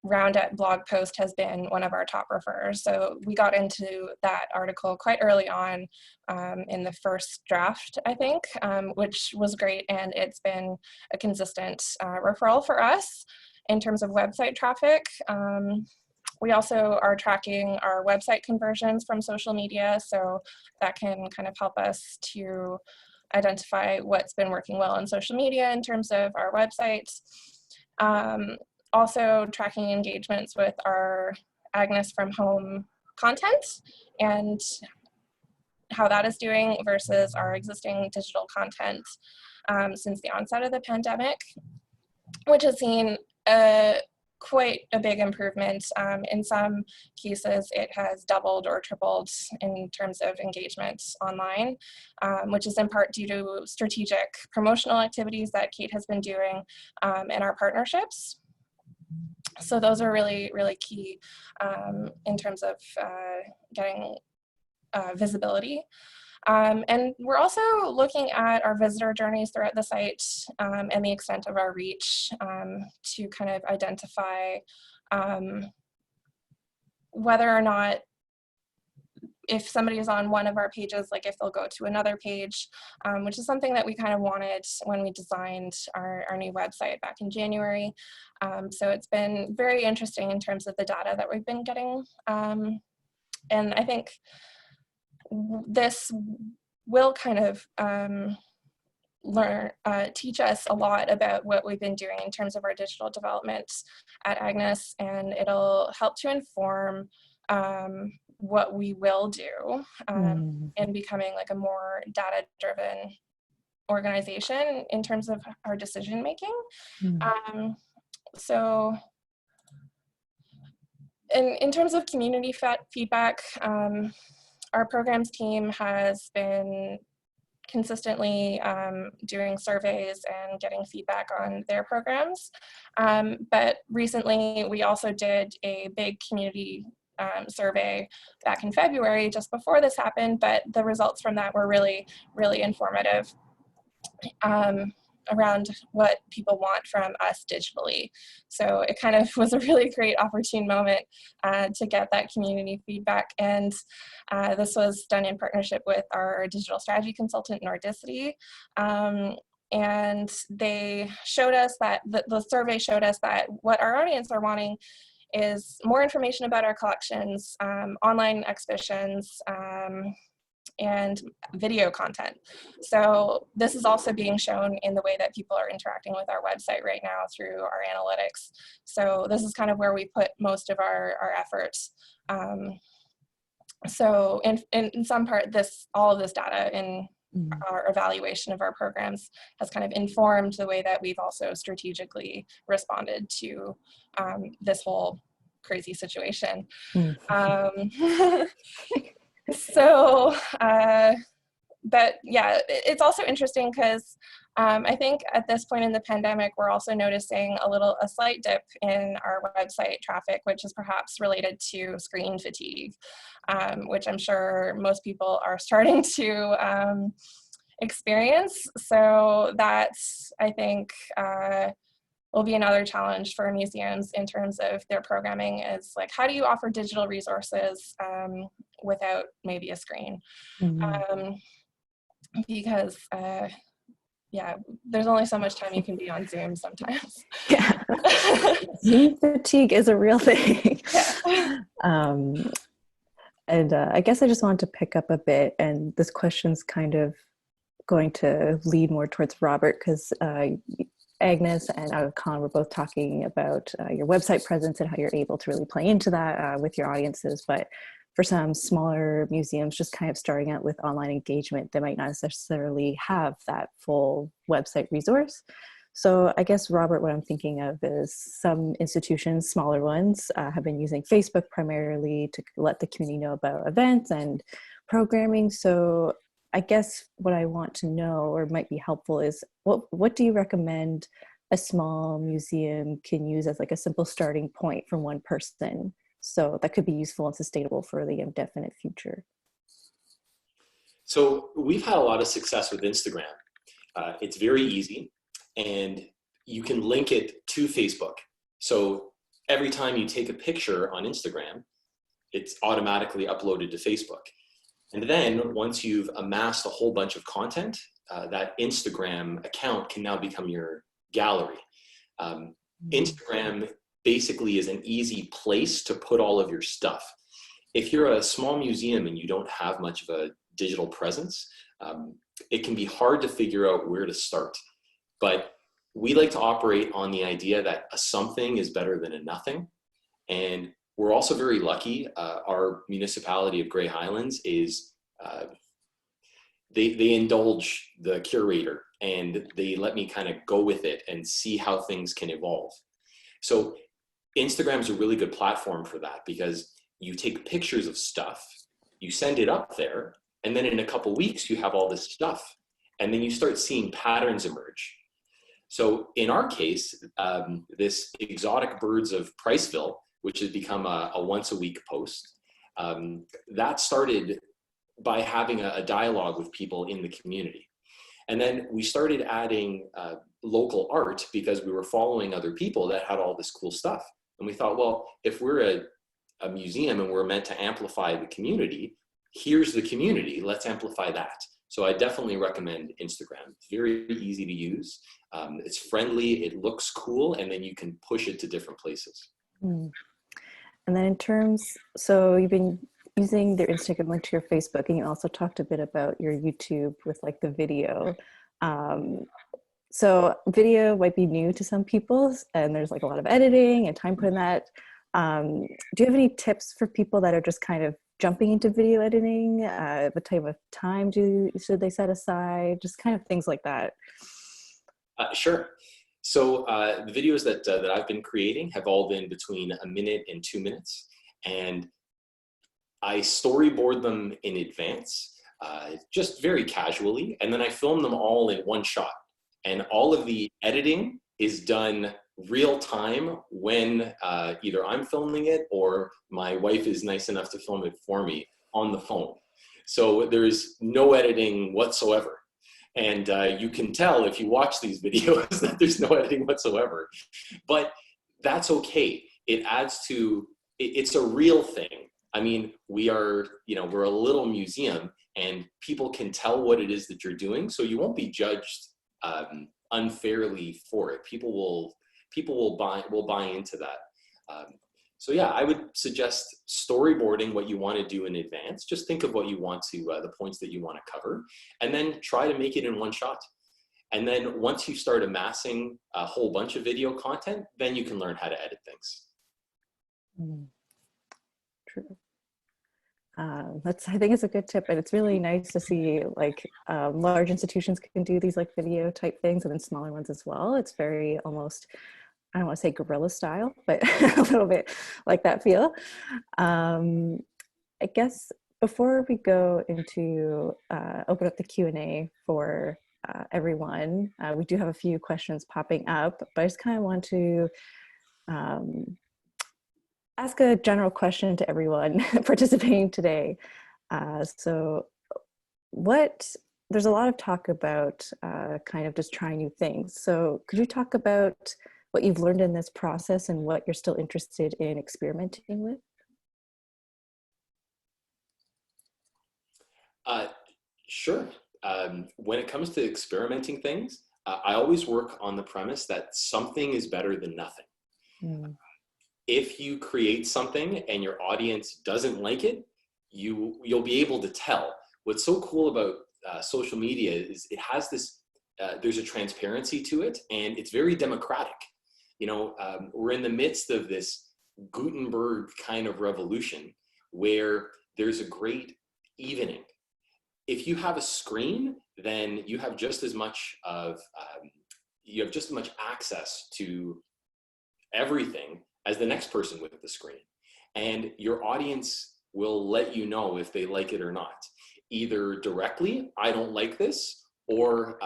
Roundup blog post has been one of our top referrers. So we got into that article quite early on in the first draft, I think, which was great. And it's been a consistent referral for us in terms of website traffic. We also are tracking our website conversions from social media. So that can kind of help us to identify what's been working well on social media in terms of our websites. Also tracking engagements with our AGNESFromHome content and how that is doing versus our existing digital content since the onset of the pandemic, which has seen quite a big improvement. In some cases, it has doubled or tripled in terms of engagement online, which is in part due to strategic promotional activities that Kate has been doing in our partnerships. So those are really, really key in terms of getting visibility. And we're also looking at our visitor journeys throughout the site and the extent of our reach to kind of identify whether or not, if somebody is on one of our pages, like if they'll go to another page, which is something that we kind of wanted when we designed our new website back in January. So it's been very interesting in terms of the data that we've been getting. And I think this will kind of teach us a lot about what we've been doing in terms of our digital development at Agnes, and it'll help to inform what we will do in becoming like a more data-driven organization in terms of our decision making. So in terms of community feedback, our programs team has been consistently doing surveys and getting feedback on their programs. But recently we also did a big community survey back in February, just before this happened, but the results from that were really, really informative around what people want from us digitally. So it kind of was a really great opportune moment to get that community feedback. And this was done in partnership with our digital strategy consultant, Nordicity. And they showed us that, the survey showed us that what our audience are wanting is more information about our collections, online exhibitions, and video content. So this is also being shown in the way that people are interacting with our website right now through our analytics. So this is kind of where we put most of our efforts. So in some part, all of this data in our evaluation of our programs has kind of informed the way that we've also strategically responded to this whole crazy situation. So, but yeah, it's also interesting because I think at this point in the pandemic, we're also noticing a slight dip in our website traffic, which is perhaps related to screen fatigue, which I'm sure most people are starting to experience. So that's, I think, will be another challenge for museums in terms of their programming, is like, how do you offer digital resources without maybe a screen? Because yeah, there's only so much time you can be on Zoom sometimes.
Yeah. Zoom fatigue is a real thing.
Yeah.
And I guess I just wanted to pick up a bit, and this question's kind of going to lead more towards Robert, because Agnes and Khan were both talking about your website presence and how you're able to really play into that with your audiences. But for some smaller museums just kind of starting out with online engagement, they might not necessarily have that full website resource. So I guess, Robert, what I'm thinking of is some institutions, smaller ones, have been using Facebook primarily to let the community know about events and programming. So I guess what I want to know, or might be helpful, is what do you recommend a small museum can use as like a simple starting point from one person, so that could be useful and sustainable for the indefinite future?
So we've had a lot of success with Instagram. It's very easy, and you can link it to Facebook. So every time you take a picture on Instagram, it's automatically uploaded to Facebook. And then once you've amassed a whole bunch of content, that Instagram account can now become your gallery. Instagram basically is an easy place to put all of your stuff. If you're a small museum and you don't have much of a digital presence, it can be hard to figure out where to start. But we like to operate on the idea that a something is better than a nothing. And we're also very lucky. Our municipality of Grey Highlands is, they indulge the curator, and they let me kind of go with it and see how things can evolve. So Instagram is a really good platform for that, because you take pictures of stuff, you send it up there, and then in a couple weeks you have all this stuff, and then you start seeing patterns emerge. So in our case, this Exotic Birds of Priceville, which has become a once a week post, that started by having a dialogue with people in the community. And then we started adding local art because we were following other people that had all this cool stuff. And we thought, well, if we're a museum and we're meant to amplify the community, here's the community, let's amplify that. So I definitely recommend Instagram. It's very easy to use. It's friendly, it looks cool, and then you can push it to different places.
Mm. And then in terms, so you've been using their Instagram link to your Facebook, and you also talked a bit about your YouTube with like the video. So video might be new to some people, and there's like a lot of editing and time put in that. Do you have any tips for people that are just kind of jumping into video editing? What type of time should they set aside? Just kind of things like that.
Sure. So the videos that I've been creating have all been between 1 minute and 2 minutes. And I storyboard them in advance, just very casually. And then I film them all in one shot. And all of the editing is done real time when either I'm filming it or my wife is nice enough to film it for me on the phone. So there's no editing whatsoever. And you can tell if you watch these videos that there's no editing whatsoever. But that's okay. It adds to, it's a real thing. I mean, we're a little museum and people can tell what it is that you're doing. So you won't be judged unfairly for it. People will buy into that. So yeah, I would suggest storyboarding what you want to do in advance. Just think of what you want to, the points that you want to cover, and then try to make it in one shot. And then once you start amassing a whole bunch of video content, then you can learn how to edit things.
True. I think it's a good tip, and it's really nice to see like large institutions can do these like video type things, and then smaller ones as well. It's very almost, I don't want to say guerrilla style, but a little bit like that feel. I guess before we go into open up the Q&A for everyone, we do have a few questions popping up, but I just kind of want to ask a general question to everyone participating today. So there's a lot of talk about kind of just trying new things. So could you talk about what you've learned in this process and what you're still interested in experimenting with?
Sure. When it comes to experimenting things, I always work on the premise that something is better than nothing. Mm. If you create something and your audience doesn't like it, you'll be able to tell. What's so cool about social media is it has this, there's a transparency to it, and it's very democratic. You know, we're in the midst of this Gutenberg kind of revolution where there's a great evening. If you have a screen, then you have just as much access to everything as the next person with the screen. And your audience will let you know if they like it or not, either directly, I don't like this, or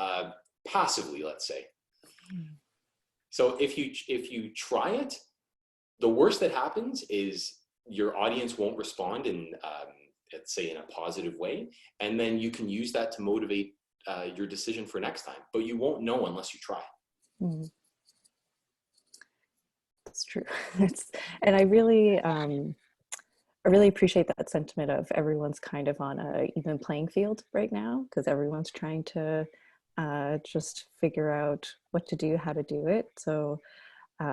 passively, let's say. So if you try it, the worst that happens is your audience won't respond in, let's say, in a positive way, and then you can use that to motivate your decision for next time. But you won't know unless you try.
Mm. That's true. And I really appreciate that sentiment of everyone's kind of on an even playing field right now, because everyone's trying to just figure out what to do, how to do it. So I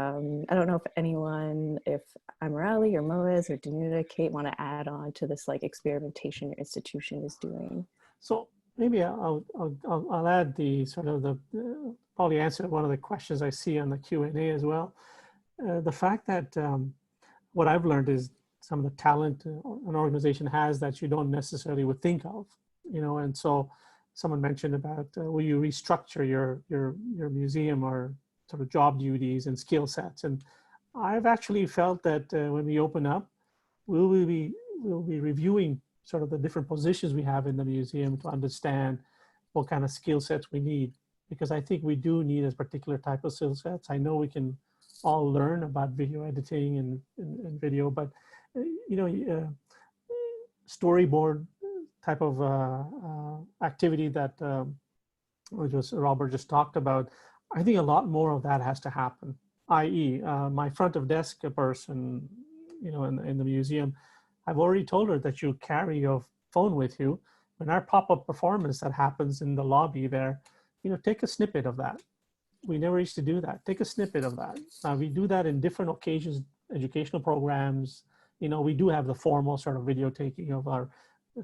don't know if Amirali or Moyez or Danuta, Kate, want to add on to this like experimentation your institution is doing. So
maybe I'll add the sort of probably answer one of the questions I see on the Q&A as well. The fact that what I've learned is some of the talent an organization has that you don't necessarily would think of, you know. And so someone mentioned about will you restructure your museum or sort of job duties and skill sets. And I've actually felt that when we open up, we'll be reviewing sort of the different positions we have in the museum to understand what kind of skill sets we need, because I think we do need a particular type of skill sets. I know we can all learn about video editing and video, but you know, storyboard type of activity that Robert just talked about, I think a lot more of that has to happen. I.e., my front of desk person, in the museum, I've already told her that you carry your phone with you. When our pop-up performance that happens in the lobby there, take a snippet of that. We never used to do that. Take a snippet of that. We do that in different occasions, educational programs. We do have the formal sort of video taking of our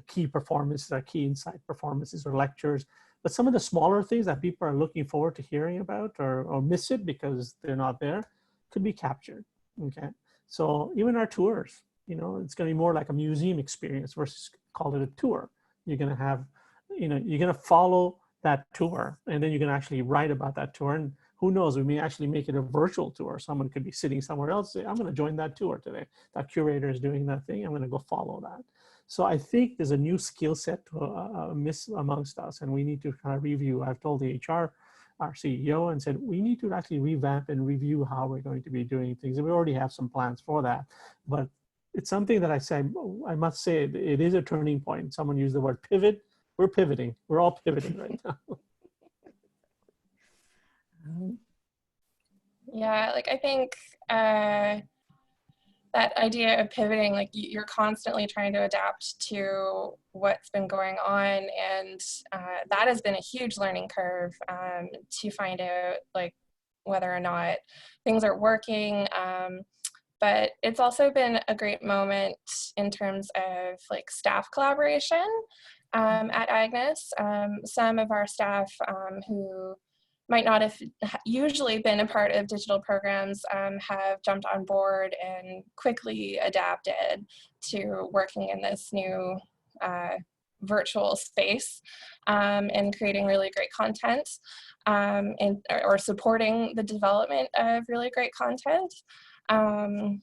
key performances, our key insight performances or lectures. But some of the smaller things that people are looking forward to hearing about or miss it because they're not there could be captured, okay? So even our tours, it's gonna be more like a museum experience versus call it a tour. You're gonna have, you're gonna follow that tour and then you're gonna actually write about that tour. And who knows, we may actually make it a virtual tour. Someone could be sitting somewhere else, say, I'm gonna join that tour today. That curator is doing that thing, I'm gonna go follow that. So I think there's a new skill set to miss amongst us, and we need to kind of review. I've told the our CEO, and said we need to actually revamp and review how we're going to be doing things. And we already have some plans for that, but it's something that I must say, it is a turning point. Someone used the word pivot. We're pivoting. We're all pivoting right now.
Yeah, like I think that idea of pivoting, like you're constantly trying to adapt to what's been going on, and that has been a huge learning curve to find out like whether or not things are working. But it's also been a great moment in terms of like staff collaboration at Agnes. Some of our staff who might not have usually been a part of digital programs have jumped on board and quickly adapted to working in this new virtual space and creating really great content or supporting the development of really great content. And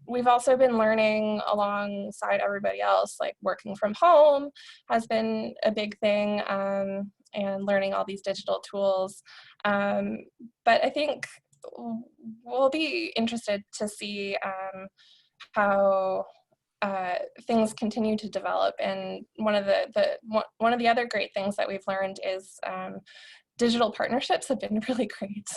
we've also been learning alongside everybody else, like working from home has been a big thing, and learning all these digital tools. But I think we'll be interested to see how things continue to develop. And one of the other great things that we've learned is digital partnerships have been really great.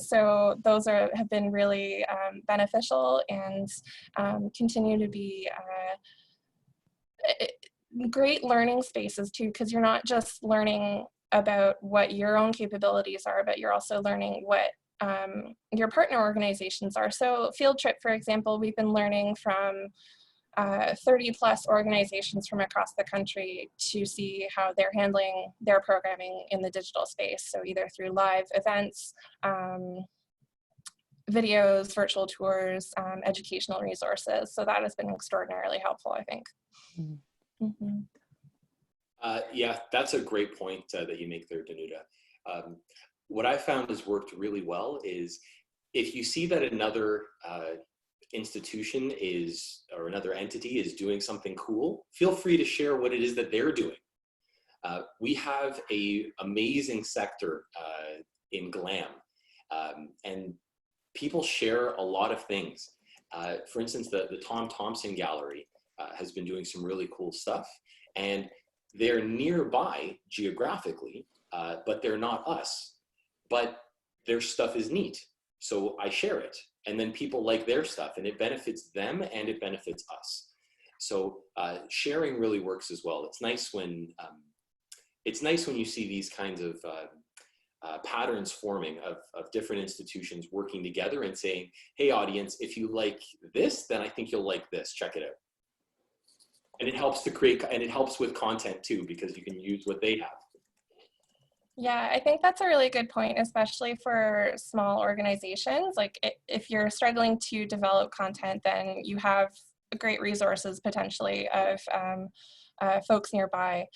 So those have been really beneficial and continue to be great learning spaces too, because you're not just learning about what your own capabilities are, but you're also learning what your partner organizations are. So Field Trip, for example, we've been learning from 30 plus organizations from across the country to see how they're handling their programming in the digital space. So either through live events, videos, virtual tours, educational resources. So that has been extraordinarily helpful, I think. Mm-hmm.
Yeah, that's a great point that you make there, Danuta. What I found has worked really well is if you see that another institution or another entity is doing something cool, feel free to share what it is that they're doing. We have an amazing sector in GLAM, and people share a lot of things. For instance, the Tom Thompson Gallery has been doing some really cool stuff, and they're nearby geographically, but they're not us. But their stuff is neat, so I share it, and then people like their stuff, and it benefits them and it benefits us. So sharing really works as well. It's nice when you see these kinds of patterns forming of different institutions working together and saying, "Hey, audience, if you like this, then I think you'll like this. Check it out." And it helps to create, and it helps with content too, because you can use what they have.
Yeah, I think that's a really good point, especially for small organizations. Like if you're struggling to develop content, then you have great resources potentially of folks nearby.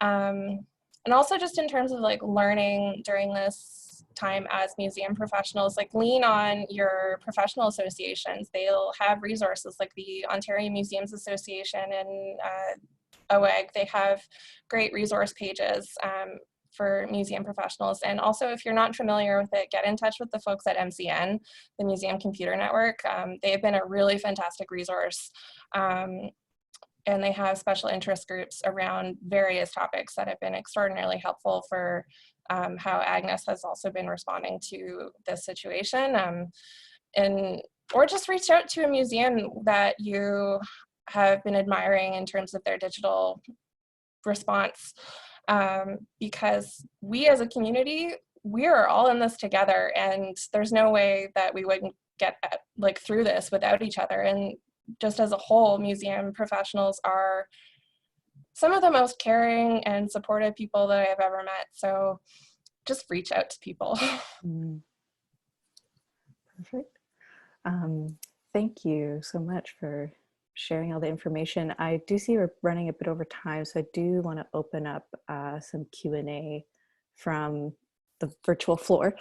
And also just in terms of like learning during this time as museum professionals, like lean on your professional associations. They'll have resources like the Ontario Museums Association and OAAG. They have great resource pages for museum professionals. And also, if you're not familiar with it, get in touch with the folks at MCN, the Museum Computer Network. They have been a really fantastic resource and they have special interest groups around various topics that have been extraordinarily helpful for how Agnes has also been responding to this situation. Or just reach out to a museum that you have been admiring in terms of their digital response, because we as a community, we are all in this together, and there's no way that we wouldn't get like through this without each other. And just as a whole, museum professionals are some of the most caring and supportive people that I've ever met. So just reach out to people.
Perfect. Thank you so much for sharing all the information. I do see we're running a bit over time, so I do want to open up some Q&A from the virtual floor.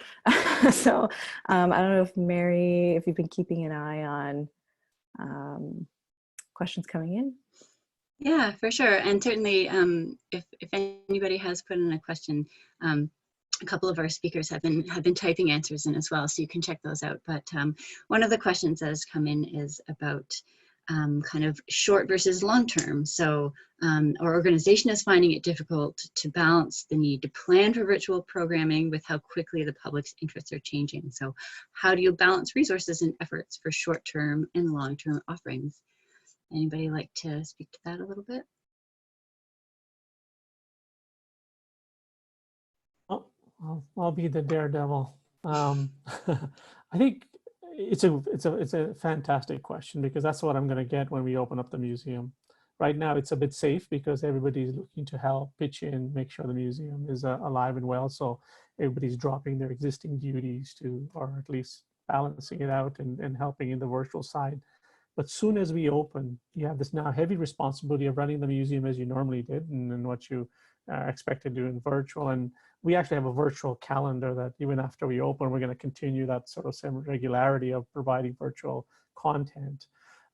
So I don't know if Mary, if you've been keeping an eye on questions coming in.
Yeah, for sure. And certainly if anybody has put in a question, a couple of our speakers have been typing answers in as well, so you can check those out. But one of the questions that has come in is about kind of short versus long term. So our organization is finding it difficult to balance the need to plan for virtual programming with how quickly the public's interests are changing. So how do you balance resources and efforts for short term and long term offerings? Anybody like to speak to that a little bit?
I'll be the daredevil. I think it's a fantastic question, because that's what I'm going to get when we open up the museum. Right now, it's a bit safe because everybody's looking to help pitch in, make sure the museum is alive and well. So everybody's dropping their existing duties to, or at least balancing it out and helping in the virtual side. But soon as we open, you have this now heavy responsibility of running the museum as you normally did, and what you expect to do in virtual. And we actually have a virtual calendar that even after we open, we're going to continue that sort of same regularity of providing virtual content.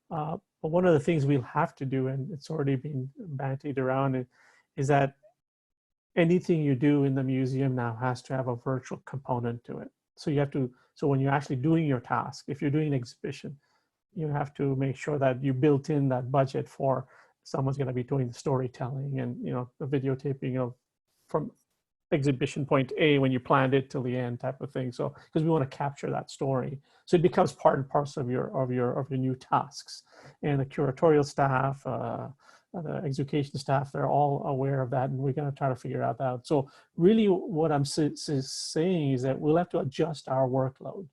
But one of the things we'll have to do, and it's already been bandied around, is that anything you do in the museum now has to have a virtual component to it. So you have to, so when you're actually doing your task, if you're doing an exhibition, you have to make sure that you built in that budget for someone's going to be doing the storytelling and, you know, the videotaping of from exhibition point A when you planned it till the end type of thing. So because we want to capture that story, so it becomes part and parcel of your new tasks. And the curatorial staff, the education staff, they're all aware of that, and we're going to try to figure out that. So really, what I'm saying is that we'll have to adjust our workload.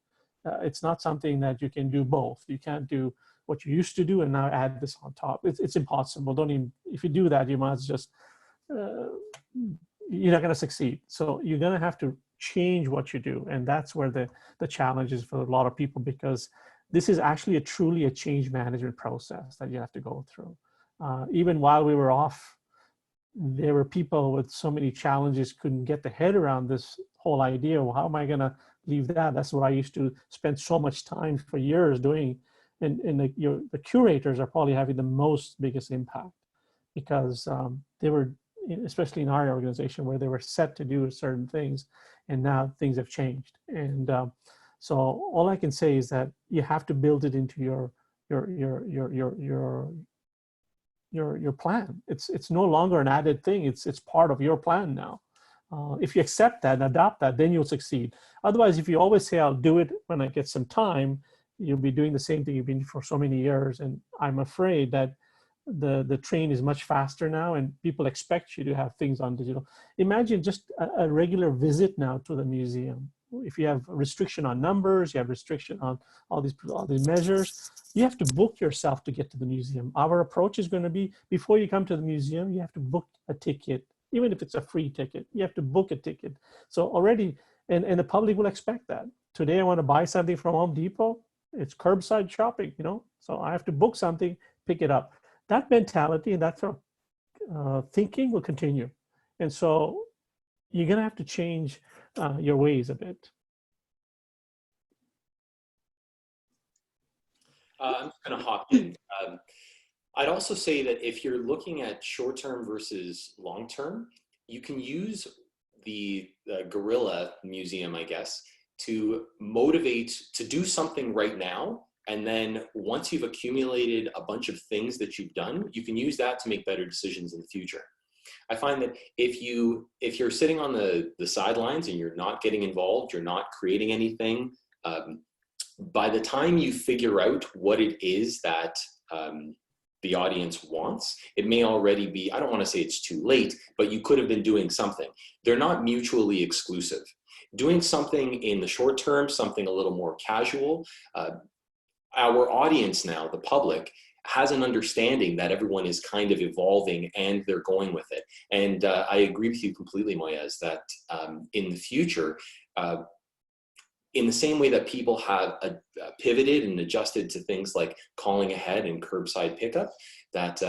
It's not something that you can do both. You can't do what you used to do and now add this on top. It's impossible. Don't even, if you do that, you might just, you're not going to succeed. So you're going to have to change what you do. And that's where the challenge is for a lot of people, because this is actually truly a change management process that you have to go through. Even while we were off, there were people with so many challenges, couldn't get their head around this whole idea. Well, how am I going to leave that? That's what I used to spend so much time for years doing. And the curators are probably having the biggest impact, because they were, especially in our organization, where they were set to do certain things, and now things have changed. And so all I can say is that you have to build it into your plan. It's no longer an added thing. It's part of your plan now. If you accept that and adopt that, then you'll succeed. Otherwise, if you always say, I'll do it when I get some time, you'll be doing the same thing you've been for so many years. And I'm afraid that the train is much faster now, and people expect you to have things on digital. Imagine just a regular visit now to the museum. If you have a restriction on numbers, you have restriction on all these measures, you have to book yourself to get to the museum. Our approach is going to be, before you come to the museum, you have to book a ticket. Even if it's a free ticket, you have to book a ticket. So already, and the public will expect that. Today, I want to buy something from Home Depot. It's curbside shopping, you know? So I have to book something, pick it up. That mentality and that sort of thinking will continue. And so you're going to have to change your ways a bit.
I'm just going to hop in. I'd also say that if you're looking at short-term versus long-term, you can use the Guerrilla Museum, I guess, to motivate to do something right now And then once you've accumulated a bunch of things that you've done, you can use that to make better decisions in the future. I find that if you're sitting on the sidelines and you're not getting involved, you're not creating anything, by the time you figure out what it is that the audience wants, it may already be, I don't want to say it's too late, but you could have been doing something. They're not mutually exclusive. Doing something in the short term, something a little more casual, our audience now, the public, has an understanding that everyone is kind of evolving and they're going with it. And I agree with you completely, Moyez, that in the future, in the same way that people have pivoted and adjusted to things like calling ahead and curbside pickup, that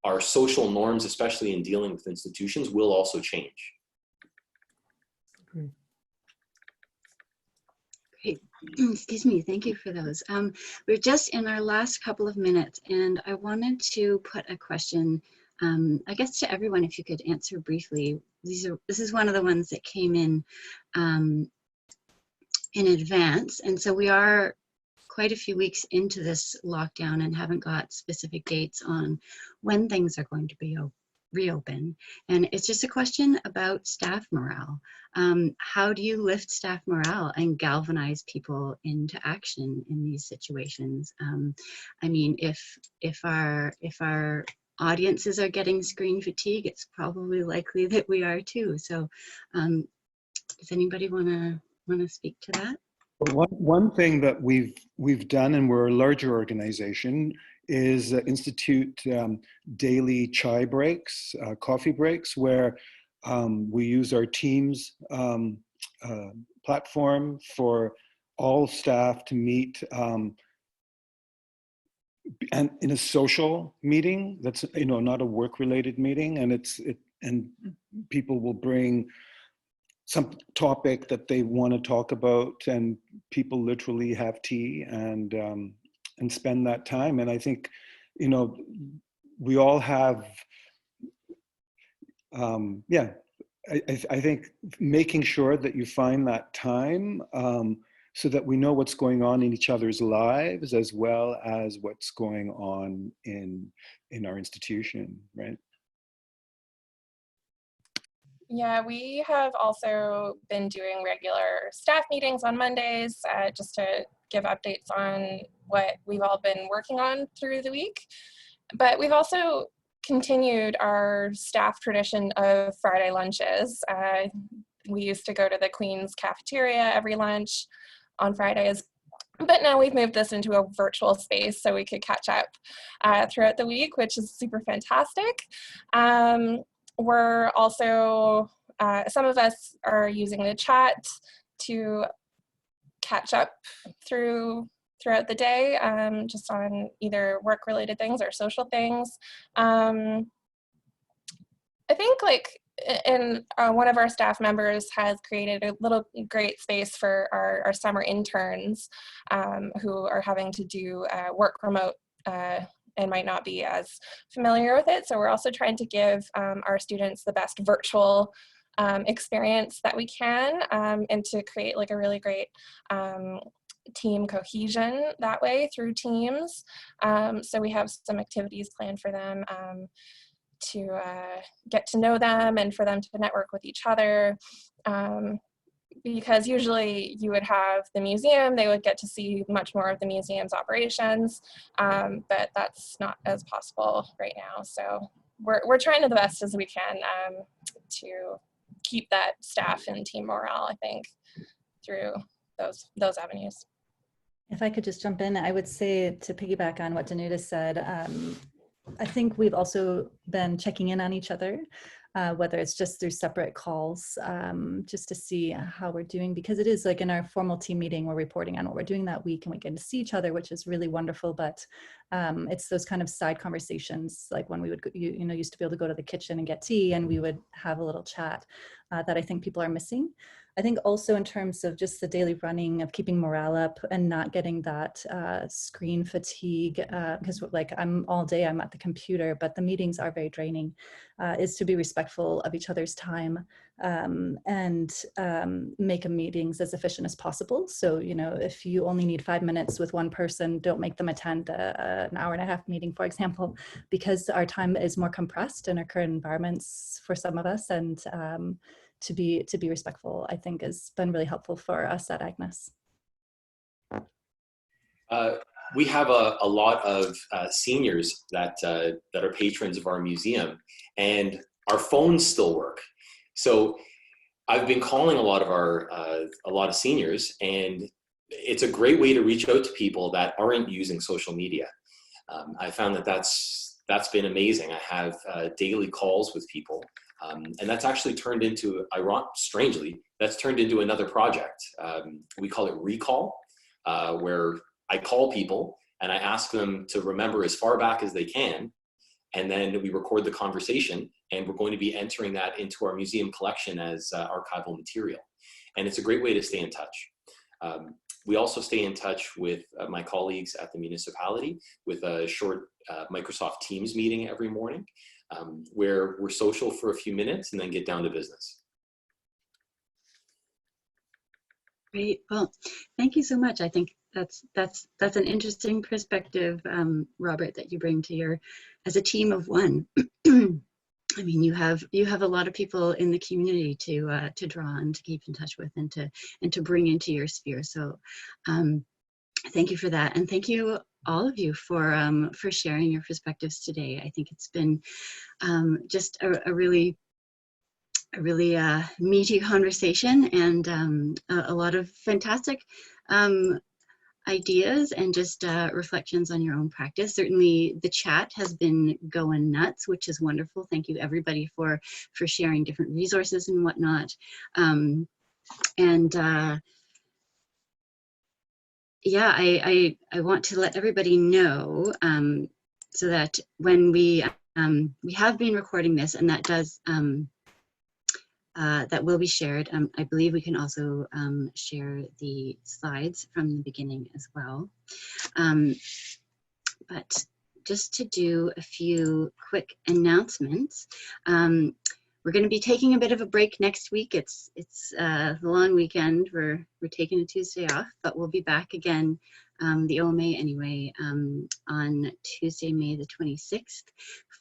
our social norms, especially in dealing with institutions, will also change.
Great. Excuse me, thank you for those. We're just in our last couple of minutes, and I wanted to put a question, I guess to everyone, if you could answer briefly. This is one of the ones that came in advance, and so we are quite a few weeks into this lockdown and haven't got specific dates on when things are going to be reopen. And it's just a question about staff morale. How do you lift staff morale and galvanize people into action in these situations? I mean, if our audiences are getting screen fatigue, it's probably likely that we are too. So does anybody want to speak to that?
One thing that we've done, and we're a larger organization, is institute daily chai breaks, coffee breaks, where we use our Teams platform for all staff to meet and in a social meeting that's not a work-related meeting, and people will bring some topic that they want to talk about, and people literally have tea and spend that time. And I think, we all have, I think making sure that you find that time so that we know what's going on in each other's lives as well as what's going on in our institution, right?
Yeah, we have also been doing regular staff meetings on Mondays just to give updates on what we've all been working on through the week. But we've also continued our staff tradition of Friday lunches. We used to go to the Queen's cafeteria every lunch on Fridays, but now we've moved this into a virtual space so we could catch up throughout the week, which is super fantastic. We're also, some of us are using the chat to catch up throughout the day, just on either work-related things or social things. I think one of our staff members has created a little great space for our summer interns who are having to do work remote and might not be as familiar with it. So we're also trying to give our students the best virtual experience that we can, and to create like a really great team cohesion that way through Teams. So we have some activities planned for them to get to know them and for them to network with each other. Because usually you would have the museum, they would get to see much more of the museum's operations, but that's not as possible right now. So we're trying to the best as we can to keep that staff and team morale, I think, through those avenues.
If I could just jump in, I would say, to piggyback on what Danuta said, I think we've also been checking in on each other, whether it's just through separate calls, just to see how we're doing, because it is like in our formal team meeting, we're reporting on what we're doing that week and we get to see each other, which is really wonderful. But it's those kind of side conversations, like when we would, used to be able to go to the kitchen and get tea and we would have a little chat that I think people are missing. I think also in terms of just the daily running of keeping morale up and not getting that screen fatigue, because like I'm all day, I'm at the computer, but the meetings are very draining, is to be respectful of each other's time. make meetings as efficient as possible. So, you know, if you only need 5 minutes with one person, don't make them attend an hour-and-a-half meeting, for example, because our time is more compressed in our current environments for some of us, and to be respectful, I think, has been really helpful for us at AGNES.
We have a lot of seniors that are patrons of our museum, and our phones still work. So I've been calling a lot of seniors, and it's a great way to reach out to people that aren't using social media. I found that that's been amazing. I have daily calls with people, and that's actually turned into, strangely, that's turned into another project. We call it Recall, where I call people and I ask them to remember as far back as they can, and then we record the conversation, and we're going to be entering that into our museum collection as archival material. And it's a great way to stay in touch. We also stay in touch with my colleagues at the municipality with a short Microsoft Teams meeting every morning, where we're social for a few minutes and then get down to business.
Great. Well, thank you so much. I think that's an interesting perspective, Robert, that you bring to as a team of one. I mean, you have a lot of people in the community to draw and to keep in touch with, and to bring into your sphere. So, thank you for that, and thank you all of you for sharing your perspectives today. I think it's been just a really meaty conversation, and a lot of fantastic ideas and just reflections on your own practice. Certainly the chat has been going nuts, which is wonderful. Thank you everybody for sharing different resources and whatnot. Yeah, I want to let everybody know so that when we have been recording this, and that does that will be shared. I believe we can also share the slides from the beginning as well. But just to do a few quick announcements, we're going to be taking a bit of a break next week. It's the long weekend. We're taking a Tuesday off, but we'll be back again, the OMA anyway, on Tuesday, May the 26th,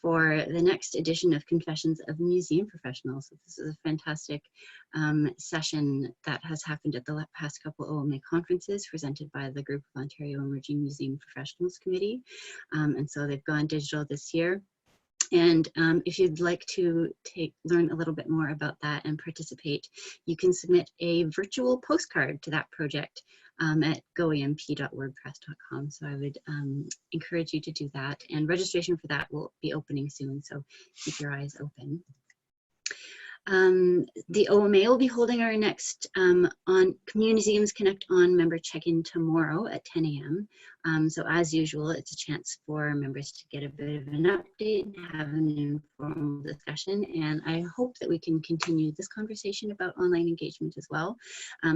for the next edition of Confessions of Museum Professionals. So this is a fantastic session that has happened at the past couple OMA conferences presented by the Group of Ontario Emerging Museum Professionals Committee. And so they've gone digital this year. And if you'd like to learn a little bit more about that and participate, you can submit a virtual postcard to that project at goamp.wordpress.com. So I would encourage you to do that. And registration for that will be opening soon, so keep your eyes open. The OMA will be holding our next on Museums Connect On member check-in tomorrow at 10 a.m. So as usual, it's a chance for members to get a bit of an update and have an informal discussion. And I hope that we can continue this conversation about online engagement as well.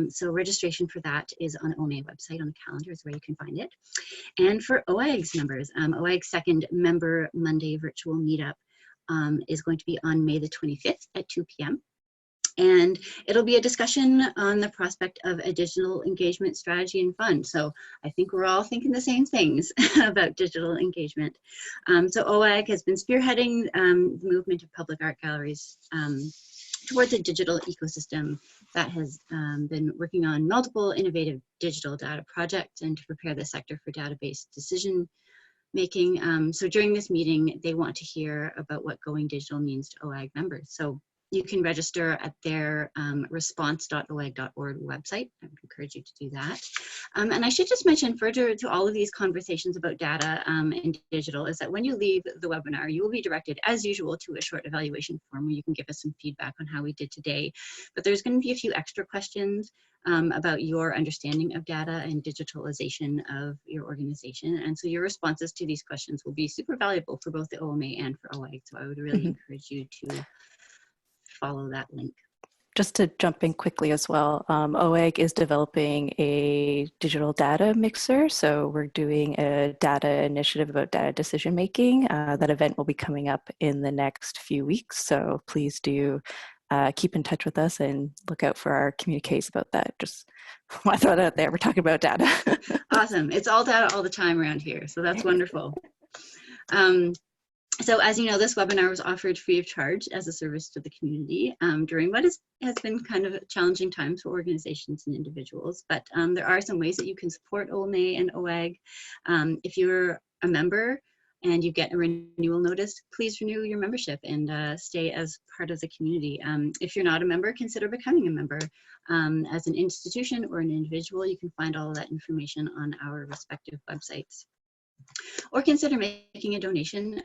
So registration for that is on OMA website, on the calendar is where you can find it. And for OAAG's members, OAAG's second member Monday virtual meetup is going to be on May the 25th at 2 p.m. And it'll be a discussion on the prospect of a digital engagement strategy and fund. So I think we're all thinking the same things about digital engagement. So OAAG has been spearheading the movement of public art galleries towards a digital ecosystem that has been working on multiple innovative digital data projects and to prepare the sector for database decision making. So during this meeting, they want to hear about what going digital means to OAAG members. So you can register at their response.oag.org website. I would encourage you to do that. And I should just mention further to all of these conversations about data and digital is that when you leave the webinar, you will be directed as usual to a short evaluation form where you can give us some feedback on how we did today. But there's going to be a few extra questions about your understanding of data and digitalization of your organization. And so your responses to these questions will be super valuable for both the OMA and for OAG. So I would really encourage you to follow that link.
Just to jump in quickly as well, OAG is developing a digital data mixer. So we're doing a data initiative about data decision making. That event will be coming up in the next few weeks. So please do keep in touch with us and look out for our communiques about that. Just want to throw that out there. We're talking about data.
Awesome. It's all data all the time around here. So that's wonderful. So as you know, this webinar was offered free of charge as a service to the community during what has been kind of challenging times for organizations and individuals. But there are some ways that you can support OMA and OAG. If you're a member and you get a renewal notice, please renew your membership and stay as part of the community. If you're not a member, consider becoming a member. As an institution or an individual, you can find all of that information on our respective websites. Or consider making a donation.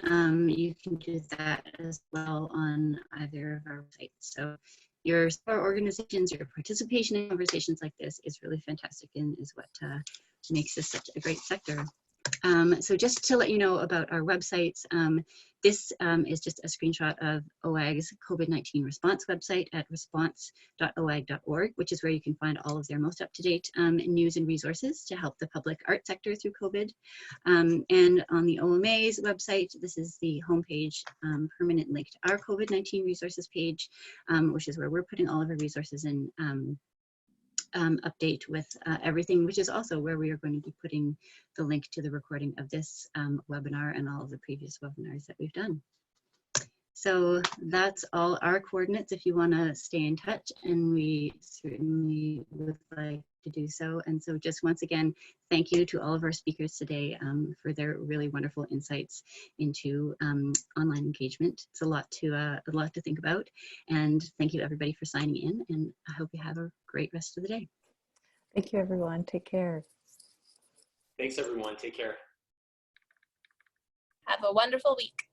You can do that as well on either of our websites. So your organizations, your participation in conversations like this is really fantastic and is what makes this such a great sector. So just to let you know about our websites, this is just a screenshot of OAG's COVID-19 response website at response.oag.org, which is where you can find all of their most up-to-date news and resources to help the public art sector through COVID. And on the OMA's website, this is the homepage, permanent link to our COVID-19 resources page, which is where we're putting all of our resources in. Update with everything, which is also where we are going to be putting the link to the recording of this webinar and all of the previous webinars that we've done. So that's all our coordinates if you want to stay in touch, and we certainly would like to do so. And so just once again, thank you to all of our speakers today for their really wonderful insights into online engagement. It's a lot to think about, and thank you everybody for signing in, and I hope you have a great rest of the day.
Thank you, everyone. Take care.
Thanks, everyone. Take care.
Have a wonderful week.